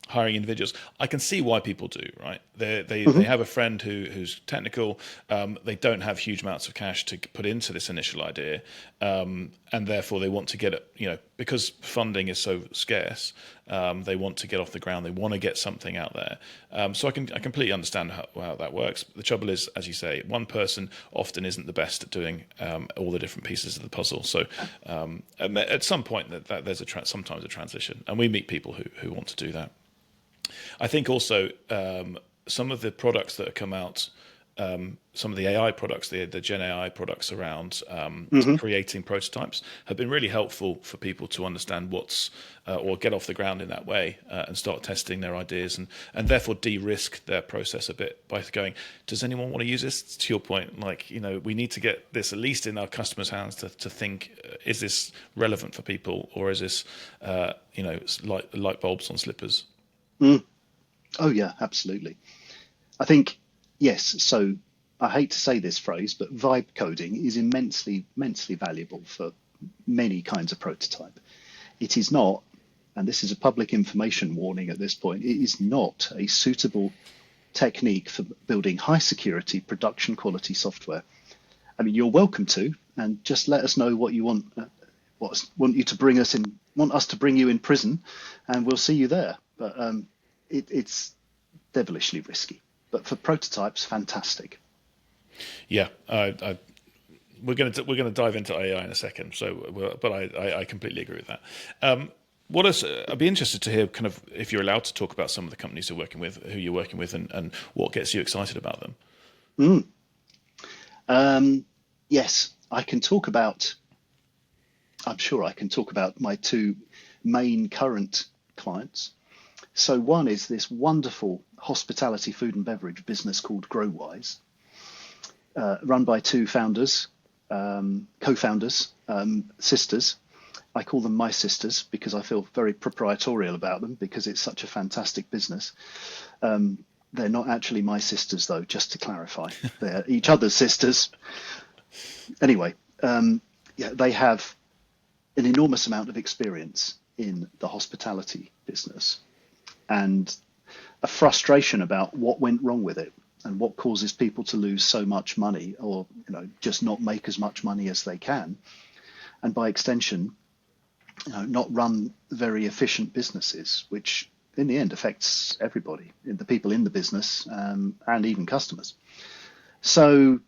hiring individuals, I can see why people do, right? They have a friend who's technical, they don't have huge amounts of cash to put into this initial idea, and therefore they want to get it, you know, because funding is so scarce, they want to get off the ground, they want to get something out there. So I completely understand how that works. The trouble is, as you say, one person often isn't the best at doing all the different pieces of the puzzle. So at some point that there's sometimes a transition, and we meet people who want to do that. I think also some of the products that have come out, some of the AI products, the GenAI products around creating prototypes have been really helpful for people to understand or get off the ground in that way and start testing their ideas and therefore de-risk their process a bit by going, does anyone want to use this? To your point, like, you know, we need to get this at least in our customers' hands to think, is this relevant for people, or is this, you know, light bulbs on slippers? Oh yeah, absolutely. I think, yes, so I hate to say this phrase, but vibe coding is immensely valuable for many kinds of prototype. It is not, and this is a public information warning at this point, it is not a suitable technique for building high security production quality software. I mean, you're welcome to, and just let us know what you want, want you to bring us in, want us to bring you in prison, and we'll see you there. But it's devilishly risky. But for prototypes, fantastic. Yeah, we're going to dive into AI in a second. So, but I completely agree with that. I'd be interested to hear kind of if you're allowed to talk about some of the companies you're working with, who you're working with, and what gets you excited about them. Yes, I can talk about. I'm sure I can talk about my two main current clients. So one is this wonderful hospitality food and beverage business called GrowWise, run by two founders, co-founders, sisters, I call them my sisters because I feel very proprietorial about them because it's such a fantastic business. They're not actually my sisters, though, just to clarify. They're each other's sisters. Anyway, yeah, they have an enormous amount of experience in the hospitality business and a frustration about what went wrong with it and what causes people to lose so much money or just not make as much money as they can. And by extension, not run very efficient businesses, which in the end affects everybody, the people in the business and even customers. So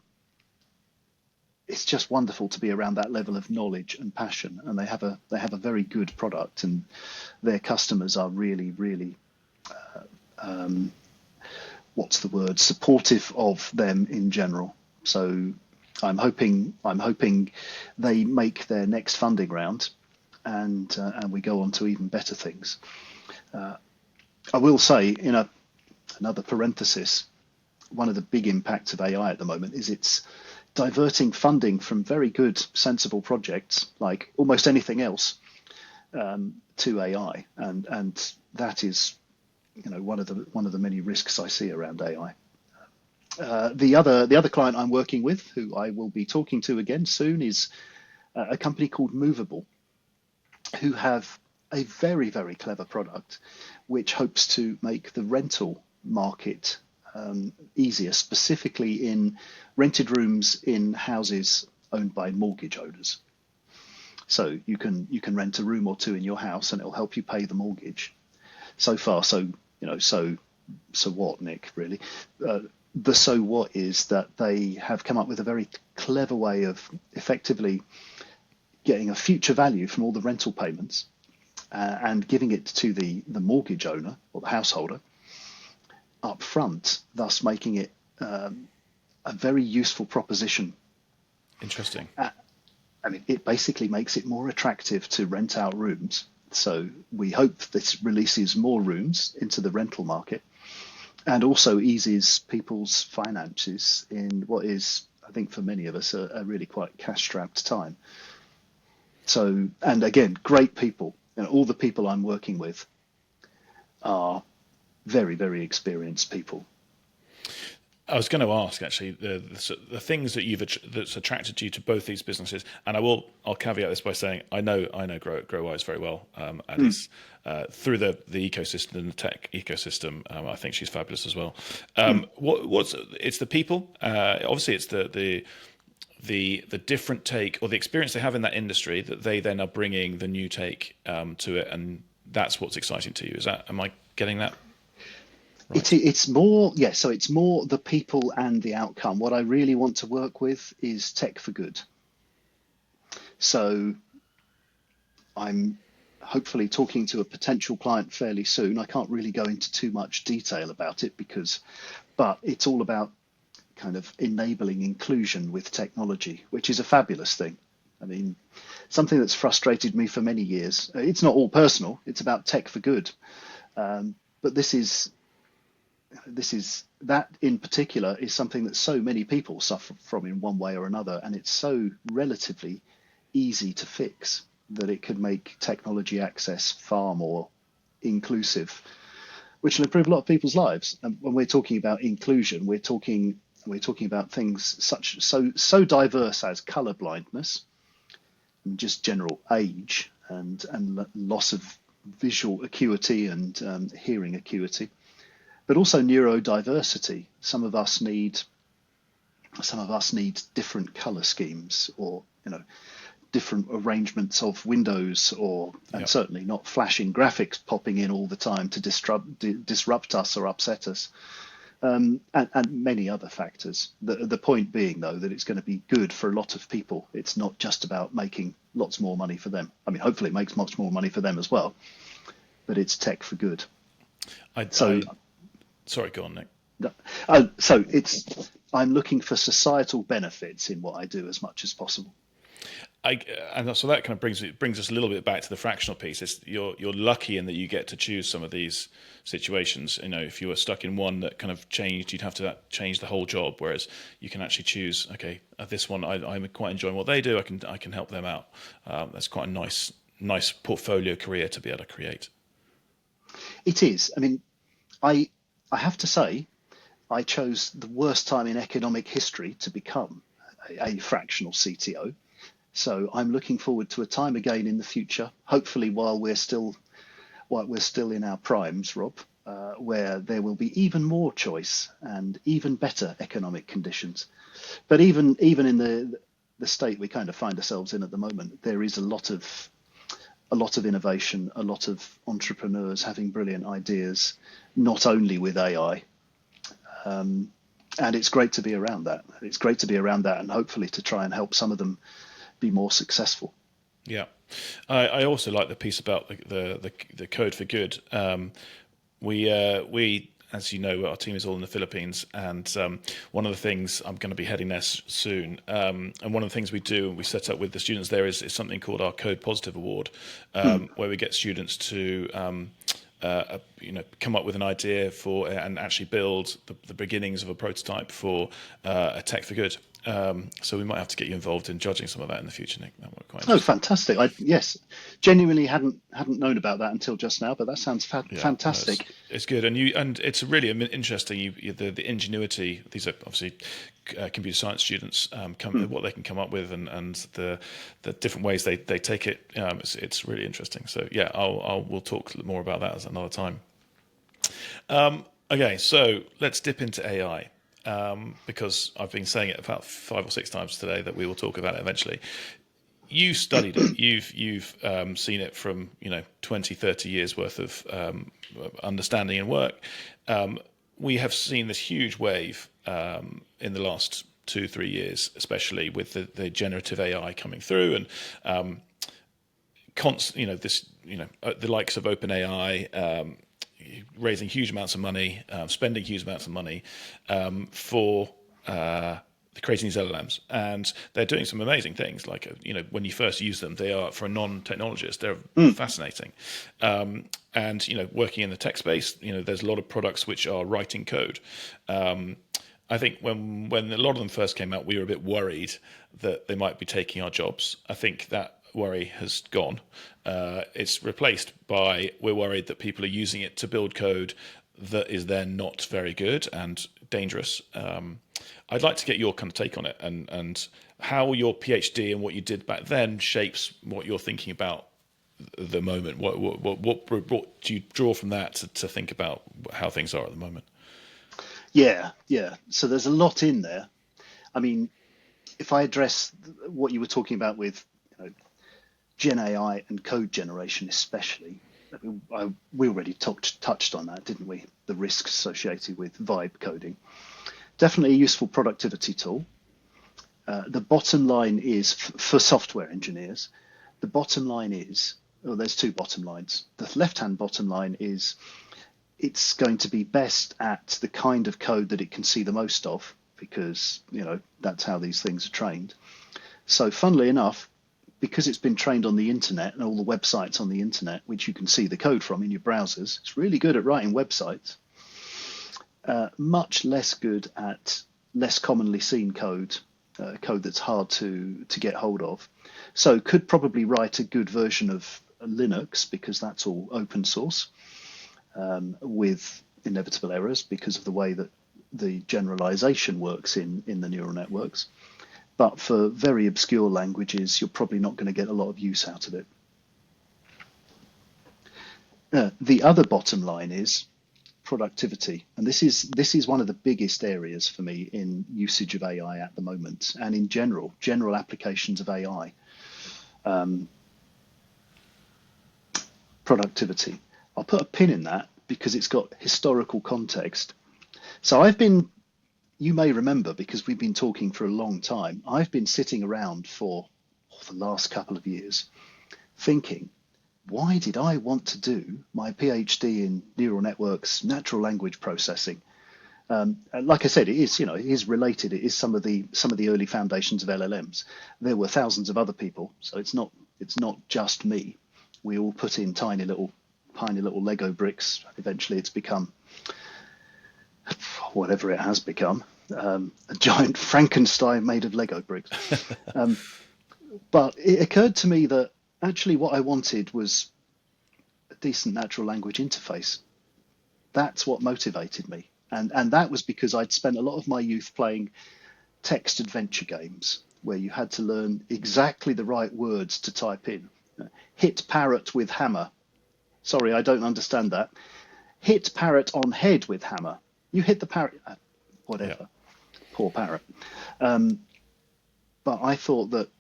it's just wonderful to be around that level of knowledge and passion, and they have a very good product, and their customers are really, really what's the word, supportive of them in general. So I'm hoping they make their next funding round, and we go on to even better things. I will say, in another parenthesis, one of the big impacts of AI at the moment is it's diverting funding from very good, sensible projects like almost anything else to AI, and that is, one of the many risks I see around AI. The other client I'm working with, who I will be talking to again soon, is a company called Movable, who have a very, very clever product which hopes to make the rental market easier, specifically in rented rooms in houses owned by mortgage owners. So you can rent a room or two in your house and it'll help you pay the mortgage. So far, so what, Nick, really? The so what is that they have come up with a very clever way of effectively getting a future value from all the rental payments and giving it to the mortgage owner or the householder up front, thus making it a very useful proposition. Interesting. I mean, it basically makes it more attractive to rent out rooms. So we hope this releases more rooms into the rental market and also eases people's finances in what is, I think, for many of us, a really quite cash-strapped time. So, and again, great people. All the people I'm working with are very, very experienced people. I was going to ask actually the things that that's attracted you to both these businesses, and I'll caveat this by saying I know GrowWise very well, and it's through the ecosystem and the tech ecosystem. I think she's fabulous as well. It's the people. Obviously, it's the different take or the experience they have in that industry that they then are bringing the new take to it, and that's what's exciting to you. Am I getting that? Right. It's more, yeah, so it's more the people and the outcome. What I really want to work with is tech for good. So I'm hopefully talking to a potential client fairly soon. I can't really go into too much detail about it but it's all about kind of enabling inclusion with technology, which is a fabulous thing. I mean, something that's frustrated me for many years. It's not all personal, it's about tech for good. But this is that in particular is something that so many people suffer from in one way or another, and it's so relatively easy to fix that it could make technology access far more inclusive, which will improve a lot of people's lives. And when we're talking about inclusion, we're talking about things so diverse as color blindness, and just general age and loss of visual acuity and hearing acuity. But also neurodiversity. Some of us need different color schemes, or different arrangements of windows, and certainly not flashing graphics popping in all the time to disrupt us or upset us, and many other factors. The point being, though, that it's going to be good for a lot of people. It's not just about making lots more money for them. I mean, hopefully it makes much more money for them as well, but it's tech for good. Sorry, go on, Nick. So I'm looking for societal benefits in what I do as much as possible. I, and so that kind of brings us a little bit back to the fractional piece. You're lucky in that you get to choose some of these situations. If you were stuck in one that kind of changed, you'd have to change the whole job. Whereas you can actually choose. Okay, this one I'm quite enjoying what they do. I can help them out. That's quite a nice portfolio career to be able to create. It is. I mean, I I have to say, I chose the worst time in economic history to become a fractional CTO. So I'm looking forward to a time again in the future, hopefully while we're still in our primes, Rob, where there will be even more choice and even better economic conditions. But even in the state we kind of find ourselves in at the moment, there is a lot of innovation, a lot of entrepreneurs having brilliant ideas, not only with AI. And it's great to be around that. It's great to be around that, and hopefully to try and help some of them be more successful. Yeah, I also like the piece about the code for good. We, as you know, our team is all in the Philippines, and one of the things, I'm going to be heading there soon. And one of the things we do, and we set up with the students there, is something called our Code Positive Award, where we get students to come up with an idea for and actually build the beginnings of a prototype for a tech for good. So we might have to get you involved in judging some of that in the future, Nick. That would be quite Oh, interesting. fantastic! Yes, genuinely hadn't known about that until just now, but that sounds Yeah, no, fantastic. it's good, and it's really interesting. The ingenuity. These are obviously computer science students. What they can come up with, and the different ways they take it. It's really interesting. So yeah, we'll talk more about that as another time. Okay, so let's dip into AI. Because I've been saying it about 5 or 6 times today that we will talk about it eventually. You studied it. You've seen it from 20, 30 years worth of understanding and work. We have seen this huge wave in the last 2, 3 years, especially with the generative AI coming through, and the likes of OpenAI. Raising huge amounts of money, spending huge amounts of money for creating these LLMs, and they're doing some amazing things. Like when you first use them, they are, for a non-technologist, they're fascinating. And working in the tech space, there's a lot of products which are writing code. I think when a lot of them first came out, we were a bit worried that they might be taking our jobs. I think that worry has gone. It's replaced by, we're worried that people are using it to build code that is then not very good and dangerous. I'd like to get your kind of take on it, and how your PhD and what you did back then shapes what you're thinking about the moment. What do you draw from that to think about how things are at the moment? Yeah, yeah. So there's a lot in there. I mean, if I address what you were talking about with Gen AI and code generation, especially, we already touched on that, didn't we? The risks associated with vibe coding. Definitely a useful productivity tool. The bottom line is for software engineers. The bottom line is, well, there's two bottom lines. The left-hand bottom line is it's going to be best at the kind of code that it can see the most of, because that's how these things are trained. So, funnily enough, because it's been trained on the internet and all the websites on the internet, which you can see the code from in your browsers, it's really good at writing websites. Much less good at less commonly seen code, code that's hard to get hold of. So could probably write a good version of Linux, because that's all open source, with inevitable errors because of the way that the generalization works in the neural networks. But for very obscure languages, you're probably not going to get a lot of use out of it. The other bottom line is productivity, and this is one of the biggest areas for me in usage of AI at the moment, and in general applications of AI. Productivity. I'll put a pin in that because it's got historical context. So you may remember, because we've been talking for a long time, I've been sitting around for the last couple of years thinking, why did I want to do my PhD in neural networks, natural language processing, And like I said, it is, it is related. It is some of the early foundations of LLMs. There were thousands of other people, so it's not just me. We all put in tiny little Lego bricks. Eventually, it's become whatever it has become, a giant Frankenstein made of Lego bricks. But it occurred to me that actually what I wanted was a decent natural language interface. That's what motivated me. And that was because I'd spent a lot of my youth playing text adventure games where you had to learn exactly the right words to type in. Hit parrot with hammer. Sorry, I don't understand that. Hit parrot on head with hammer. You hit the parrot, whatever. Yeah. Poor parrot. But I thought that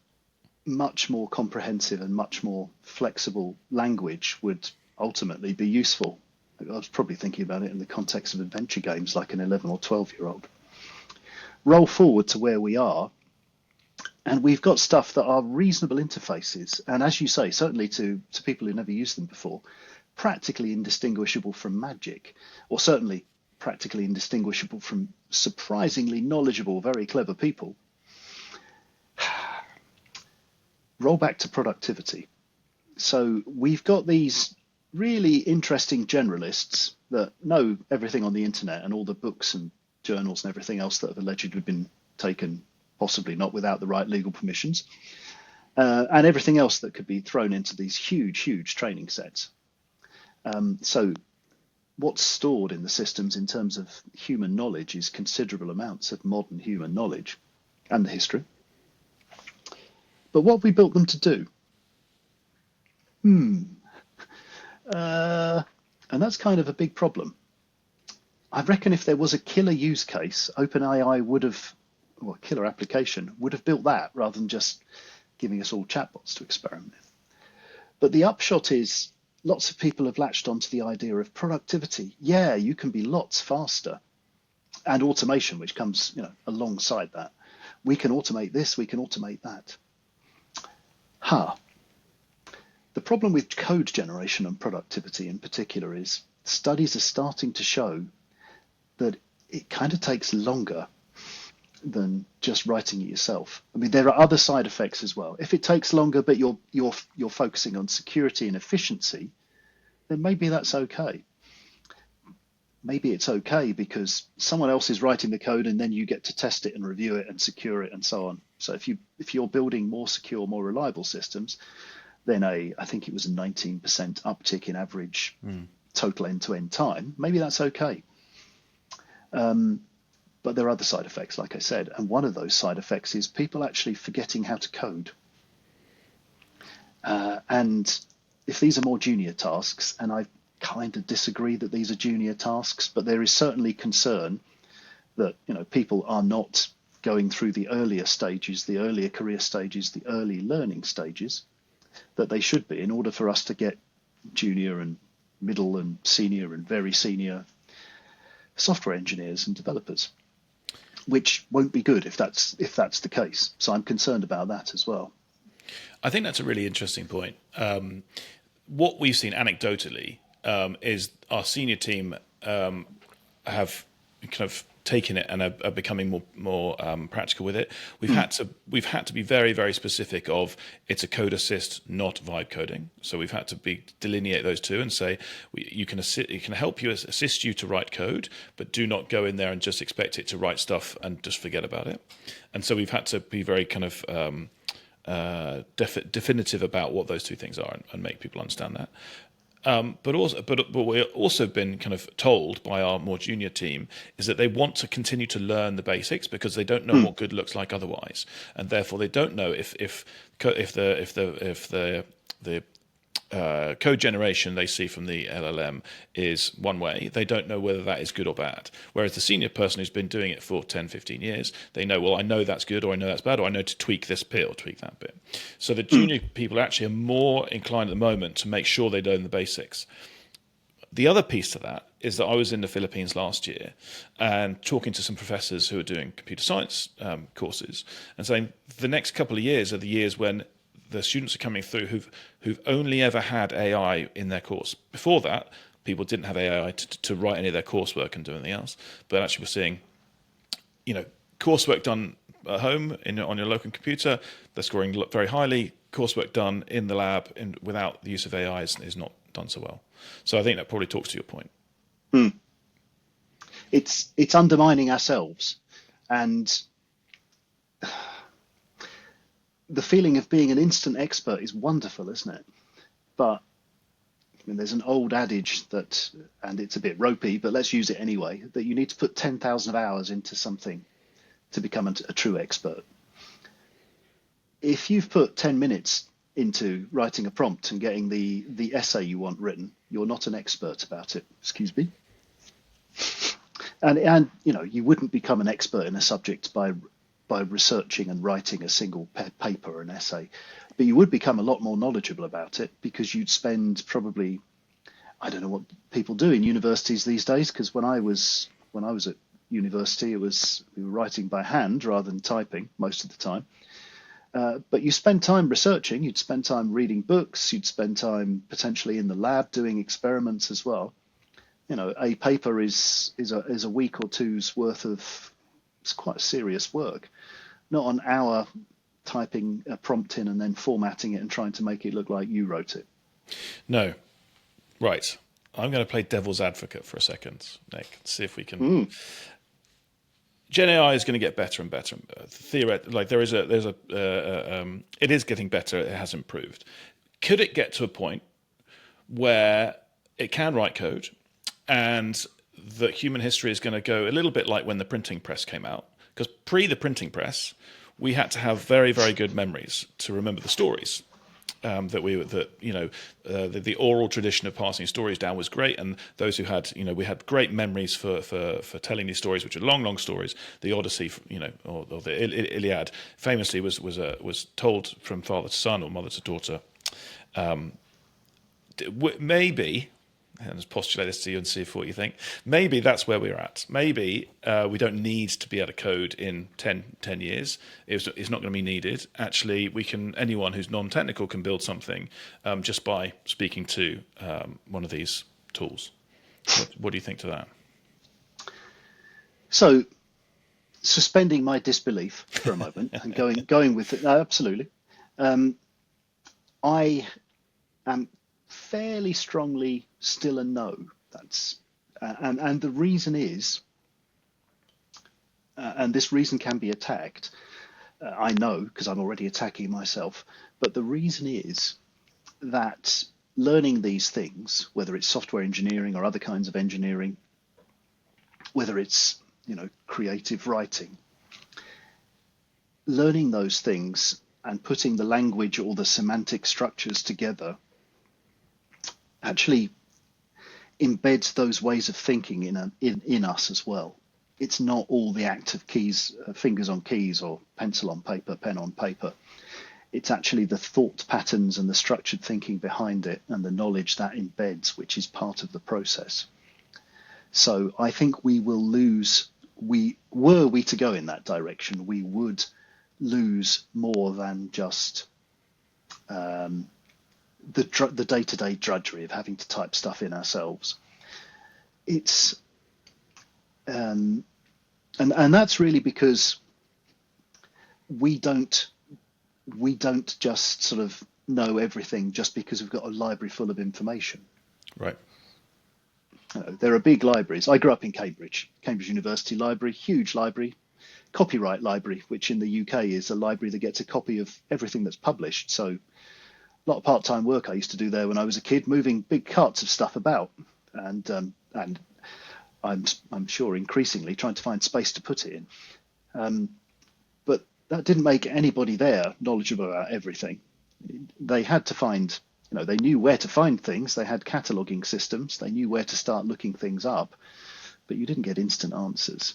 much more comprehensive and much more flexible language would ultimately be useful. I was probably thinking about it in the context of adventure games like an 11 or 12-year-old. Roll forward to where we are, and we've got stuff that are reasonable interfaces. And as you say, certainly to people who never used them before, practically indistinguishable from magic, or certainly practically indistinguishable from surprisingly knowledgeable, very clever people. Roll back to productivity. So we've got these really interesting generalists that know everything on the internet and all the books and journals and everything else that have allegedly been taken, possibly not without the right legal permissions, and everything else that could be thrown into these huge training sets. So what's stored in the systems in terms of human knowledge is considerable amounts of modern human knowledge and the history. But what have we built them to do? And that's kind of a big problem. I reckon if there was a killer use case, OpenAI would have, or a killer application, would have built that rather than just giving us all chatbots to experiment with. But the upshot is lots of people have latched onto the idea of productivity. Yeah, you can be lots faster. And automation, which comes alongside that. We can automate this, we can automate that. The problem with code generation and productivity in particular is studies are starting to show that it kind of takes longer than just writing it yourself. I mean, there are other side effects as well. If it takes longer, but you're focusing on security and efficiency, then maybe that's okay. Maybe it's okay because someone else is writing the code and then you get to test it and review it and secure it and so on. So if you're building more secure, more reliable systems, then I think it was a 19% uptick in average total end-to-end time. Maybe that's okay. But there are other side effects, like I said, and one of those side effects is people actually forgetting how to code. And if these are more junior tasks, and I kind of disagree that these are junior tasks, but there is certainly concern that people are not going through the earlier stages, the earlier career stages, the early learning stages that they should be in order for us to get junior and middle and senior and very senior software engineers and developers, which won't be good if that's the case. So I'm concerned about that as well. I think that's a really interesting point. What we've seen anecdotally is our senior team have kind of taken it and are becoming more practical with it. We've had to be very, very specific of it's a code assist, not vibe coding. So we've had to delineate those two and say it can help you assist you to write code, but do not go in there and just expect it to write stuff and just forget about it. And so we've had to be very kind of definitive about what those two things are and make people understand that. But we've also been kind of told by our more junior team is that they want to continue to learn the basics because they don't know what good looks like otherwise, and therefore they don't know if the code generation they see from the LLM is one way, they don't know whether that is good or bad. Whereas the senior person who's been doing it for 10, 15 years, they know, well, I know that's good or I know that's bad or I know to tweak this bit or tweak that bit. So the junior people actually are more inclined at the moment to make sure they learn the basics. The other piece to that is that I was in the Philippines last year and talking to some professors who are doing computer science courses and saying the next couple of years are the years when the students are coming through who've only ever had AI in their course. Before that, people didn't have AI to write any of their coursework and do anything else. But actually, we're seeing, coursework done at home on your local computer, they're scoring very highly. Coursework done in the lab without the use of AI is not done so well. So I think that probably talks to your point. It's undermining ourselves, and the feeling of being an instant expert is wonderful, isn't it? But there's an old adage that, and it's a bit ropey, but let's use it anyway, that you need to put 10,000 hours into something to become a true expert. If you've put 10 minutes into writing a prompt and getting the essay you want written, you're not an expert about it. Excuse me. And you wouldn't become an expert in a subject by researching and writing a single paper or an essay, but you would become a lot more knowledgeable about it because you'd spend probably, I don't know what people do in universities these days, because when I was at university, we were writing by hand rather than typing most of the time. But you spend time researching, you'd spend time reading books, you'd spend time potentially in the lab doing experiments as well. A paper is a week or two's worth of, it's quite serious work, not an hour typing a prompt in and then formatting it and trying to make it look like you wrote it. No. Right. I'm going to play devil's advocate for a second, Nick, see if we can. GenAI is going to get better and better. Theoretically, like it is getting better. It has improved. Could it get to a point where it can write code, and that human history is going to go a little bit like when the printing press came out? Because pre the printing press, we had to have very, very good memories to remember the stories. The oral tradition of passing stories down was great, and those who had, we had great memories for telling these stories, which are long, long stories. The Odyssey, or the Iliad, famously was told from father to son or mother to daughter. Maybe, and let's postulate this to you and see what you think. Maybe that's where we're at. Maybe we don't need to be able to code in 10 years. It's not going to be needed. Actually, anyone who's non-technical can build something just by speaking to one of these tools. What do you think to that? So, suspending my disbelief for a moment and going with it, no, absolutely. I am fairly strongly still a no. That's and the reason is, and this reason can be attacked. I know because I'm already attacking myself. But the reason is that learning these things, whether it's software engineering or other kinds of engineering, whether it's creative writing, learning those things and putting the language or the semantic structures together actually embeds those ways of thinking in us as well. It's not all the act of keys, fingers on keys, or pencil on paper, pen on paper. It's actually the thought patterns and the structured thinking behind it and the knowledge that embeds, which is part of the process. So I think we will lose, were we to go in that direction, we would lose more than just the day-to-day drudgery of having to type stuff in ourselves. It's and that's really because we don't just sort of know everything just because we've got a library full of information. Right. There are big libraries. I grew up in Cambridge University Library, huge library, copyright library, which in the UK is a library that gets a copy of everything that's published. So a lot of part-time work I used to do there when I was a kid, moving big carts of stuff about, and I'm sure increasingly trying to find space to put it in. But that didn't make anybody there knowledgeable about everything. They had to find, they knew where to find things. They had cataloging systems. They knew where to start looking things up, but you didn't get instant answers.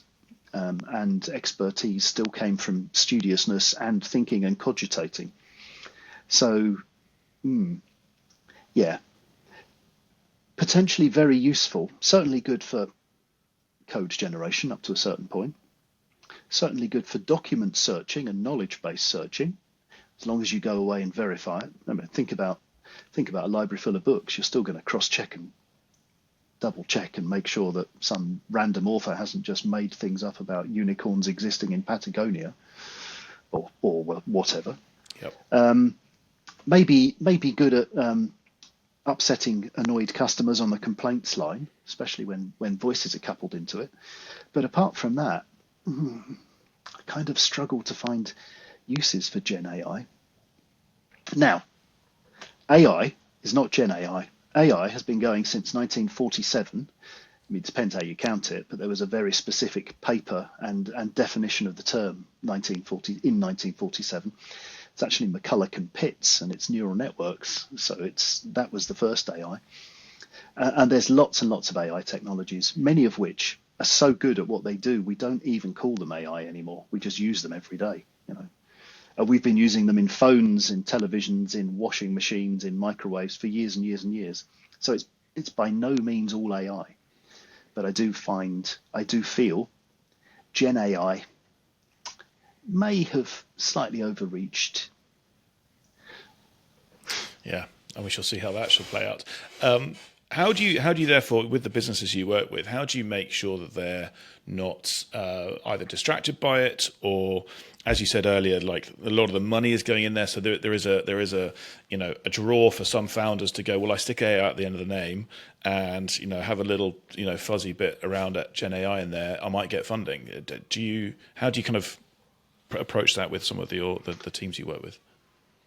And expertise still came from studiousness and thinking and cogitating. So, yeah, potentially very useful, certainly good for code generation up to a certain point, certainly good for document searching and knowledge-based searching, as long as you go away and verify it. I mean, think about a library full of books. You're still going to cross-check double check and make sure that some random author hasn't just made things up about unicorns existing in Patagonia or whatever. Yep. Maybe good at upsetting annoyed customers on the complaints line, especially when voices are coupled into it. But apart from that, I kind of struggle to find uses for Gen AI. Now, AI is not Gen AI. AI has been going since 1947. I mean, it depends how you count it, but there was a very specific paper and definition of the term in 1947. It's actually McCulloch and Pitts, and it's neural networks. So that was the first AI. And there's lots and lots of AI technologies, many of which are so good at what they do, we don't even call them AI anymore. We just use them every day. We've been using them in phones, in televisions, in washing machines, in microwaves for years and years and years. So it's by no means all AI. But I do feel Gen AI may have slightly overreached. Yeah, and we shall see how that shall play out. How do you therefore, with the businesses you work with, how do you make sure that they're not either distracted by it, or, as you said earlier, like a lot of the money is going in there, so there is a a draw for some founders to go, well, I stick AI at the end of the name, and have a little fuzzy bit around at Gen AI in there, I might get funding. How do you kind of approach that with some of the teams you work with?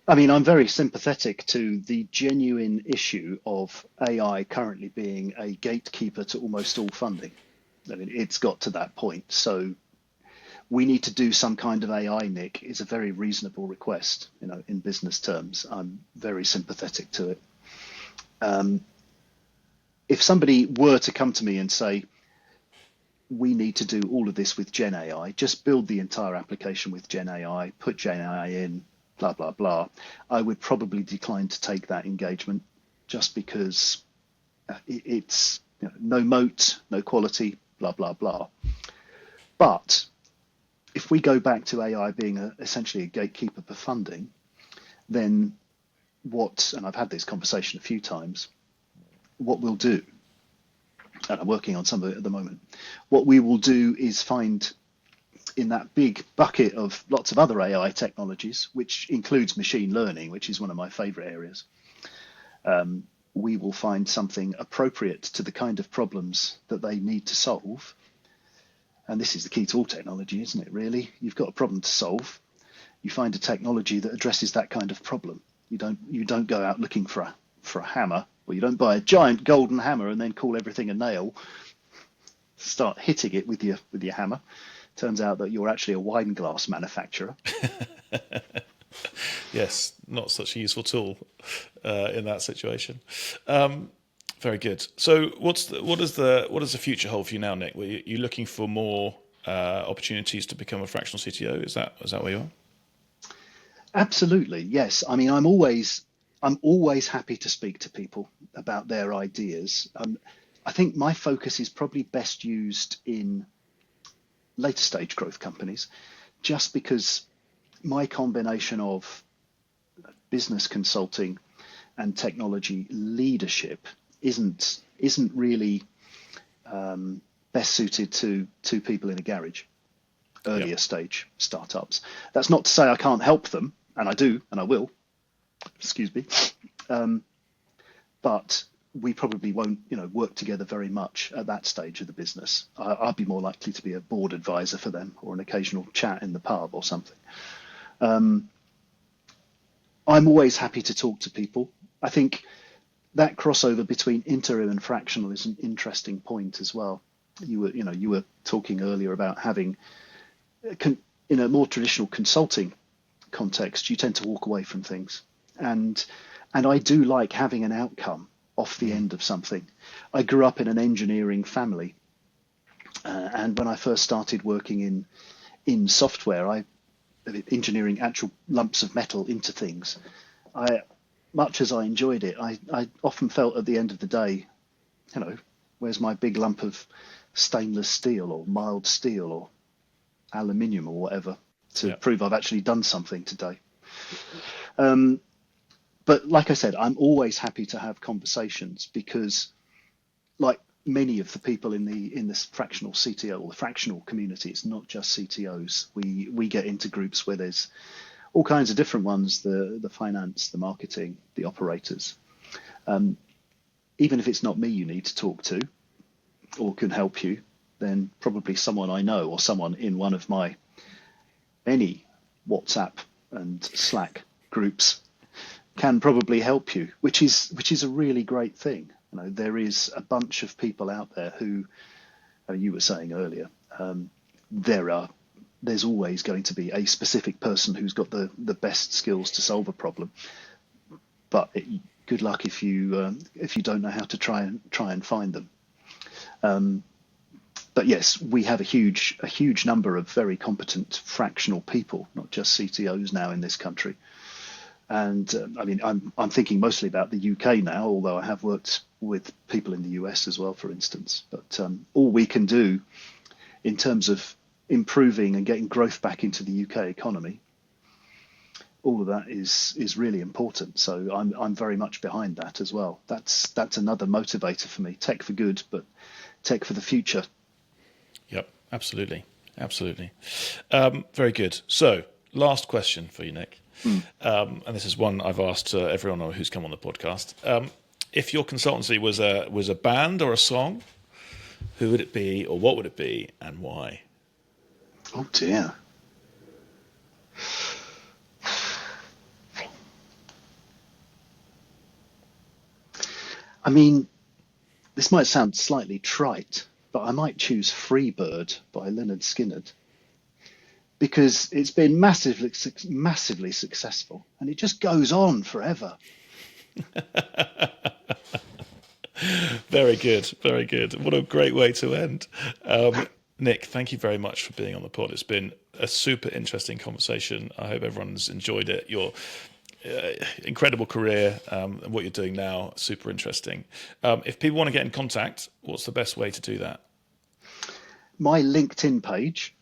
I mean, I'm very sympathetic to the genuine issue of AI currently being a gatekeeper to almost all funding. I mean, it's got to that point. So we need to do some kind of AI, Nick, is a very reasonable request, in business terms. I'm very sympathetic to it. If somebody were to come to me and say, we need to do all of this with Gen AI, just build the entire application with Gen AI, put Gen AI in, blah, blah, blah, I would probably decline to take that engagement just because it's no moat, no quality, blah, blah, blah. But if we go back to AI being essentially a gatekeeper for funding, then and I've had this conversation a few times, what we'll do, and I'm working on some of it at the moment, what we will do is find in that big bucket of lots of other AI technologies, which includes machine learning, which is one of my favorite areas, we will find something appropriate to the kind of problems that they need to solve. And this is the key to all technology, isn't it, really? You've got a problem to solve. You find a technology that addresses that kind of problem. You don't go out looking for a hammer, or you don't buy a giant golden hammer and then call everything a nail, start hitting it with your hammer. Turns out that you're actually a wine glass manufacturer. Yes, not such a useful tool in that situation. Very good. So, what does the future hold for you now, Nick? Are you looking for more opportunities to become a fractional CTO? Is that where you are? Absolutely, yes. I mean, I'm always happy to speak to people about their ideas. I think my focus is probably best used in later stage growth companies, just because my combination of business consulting and technology leadership isn't really best suited to two people in a garage, earlier stage startups. That's not to say I can't help them, and I do, and I will. Excuse me. But we probably won't, work together very much at that stage of the business. I'd be more likely to be a board advisor for them, or an occasional chat in the pub or something. I'm always happy to talk to people. I think that crossover between interim and fractional is an interesting point as well. You were talking earlier about having, in a more traditional consulting context, you tend to walk away from things, and I do like having an outcome off the end of something. I grew up in an engineering family, and when I first started working in software, engineering actual lumps of metal into things, much as I enjoyed it, I often felt at the end of the day, where's my big lump of stainless steel or mild steel or aluminium or whatever to prove I've actually done something today. But like I said, I'm always happy to have conversations because, like, many of the people in this fractional CTO or the fractional community, it's not just CTOs. We get into groups where there's all kinds of different ones: the finance, the marketing, the operators. Even if it's not me you need to talk to or can help you, then probably someone I know or someone in one of my many WhatsApp and Slack groups can probably help you, which is a really great thing. There is a bunch of people out there who, you were saying earlier, there's always going to be a specific person who's got the best skills to solve a problem. But good luck if you don't know how to try and find them. But yes, we have a huge number of very competent fractional people, not just CTOs now in this country. And I'm thinking mostly about the UK now, although I have worked with people in the US as well, for instance. But all we can do in terms of improving and getting growth back into the UK economy, all of that is really important. So I'm very much behind that as well. That's another motivator for me. Tech for good, but tech for the future. Yep, absolutely. Very good. So, last question for you, Nick. And this is one I've asked everyone who's come on the podcast. If your consultancy was a band or a song, who would it be, or what would it be, and why? Oh dear. I mean, this might sound slightly trite, but I might choose Freebird by Leonard Skinner, because it's been massively successful, and it just goes on forever. Very good. What a great way to end. Nick, thank you very much for being on the pod. It's been a super interesting conversation. I hope everyone's enjoyed it. Your incredible career, and what you're doing now, super interesting. If people want to get in contact, what's the best way to do that? My LinkedIn page,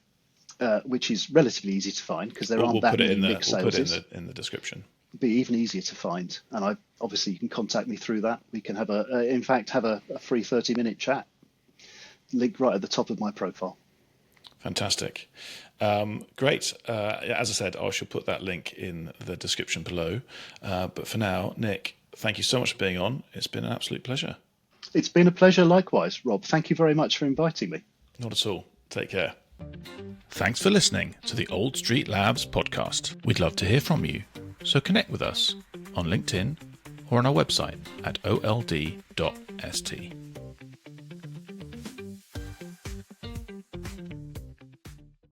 which is relatively easy to find because there aren't that many Nick Saleses. We'll put it in the description. It'll be even easier to find, and obviously you can contact me through that. We can have a free 30-minute chat. Link right at the top of my profile. Fantastic. Great. As I said, I shall put that link in the description below. But for now, Nick, thank you so much for being on. It's been an absolute pleasure. It's been a pleasure likewise, Rob. Thank you very much for inviting me. Not at all. Take care. Thanks for listening to the Old Street Labs podcast. We'd love to hear from you, so connect with us on LinkedIn or on our website at old.st.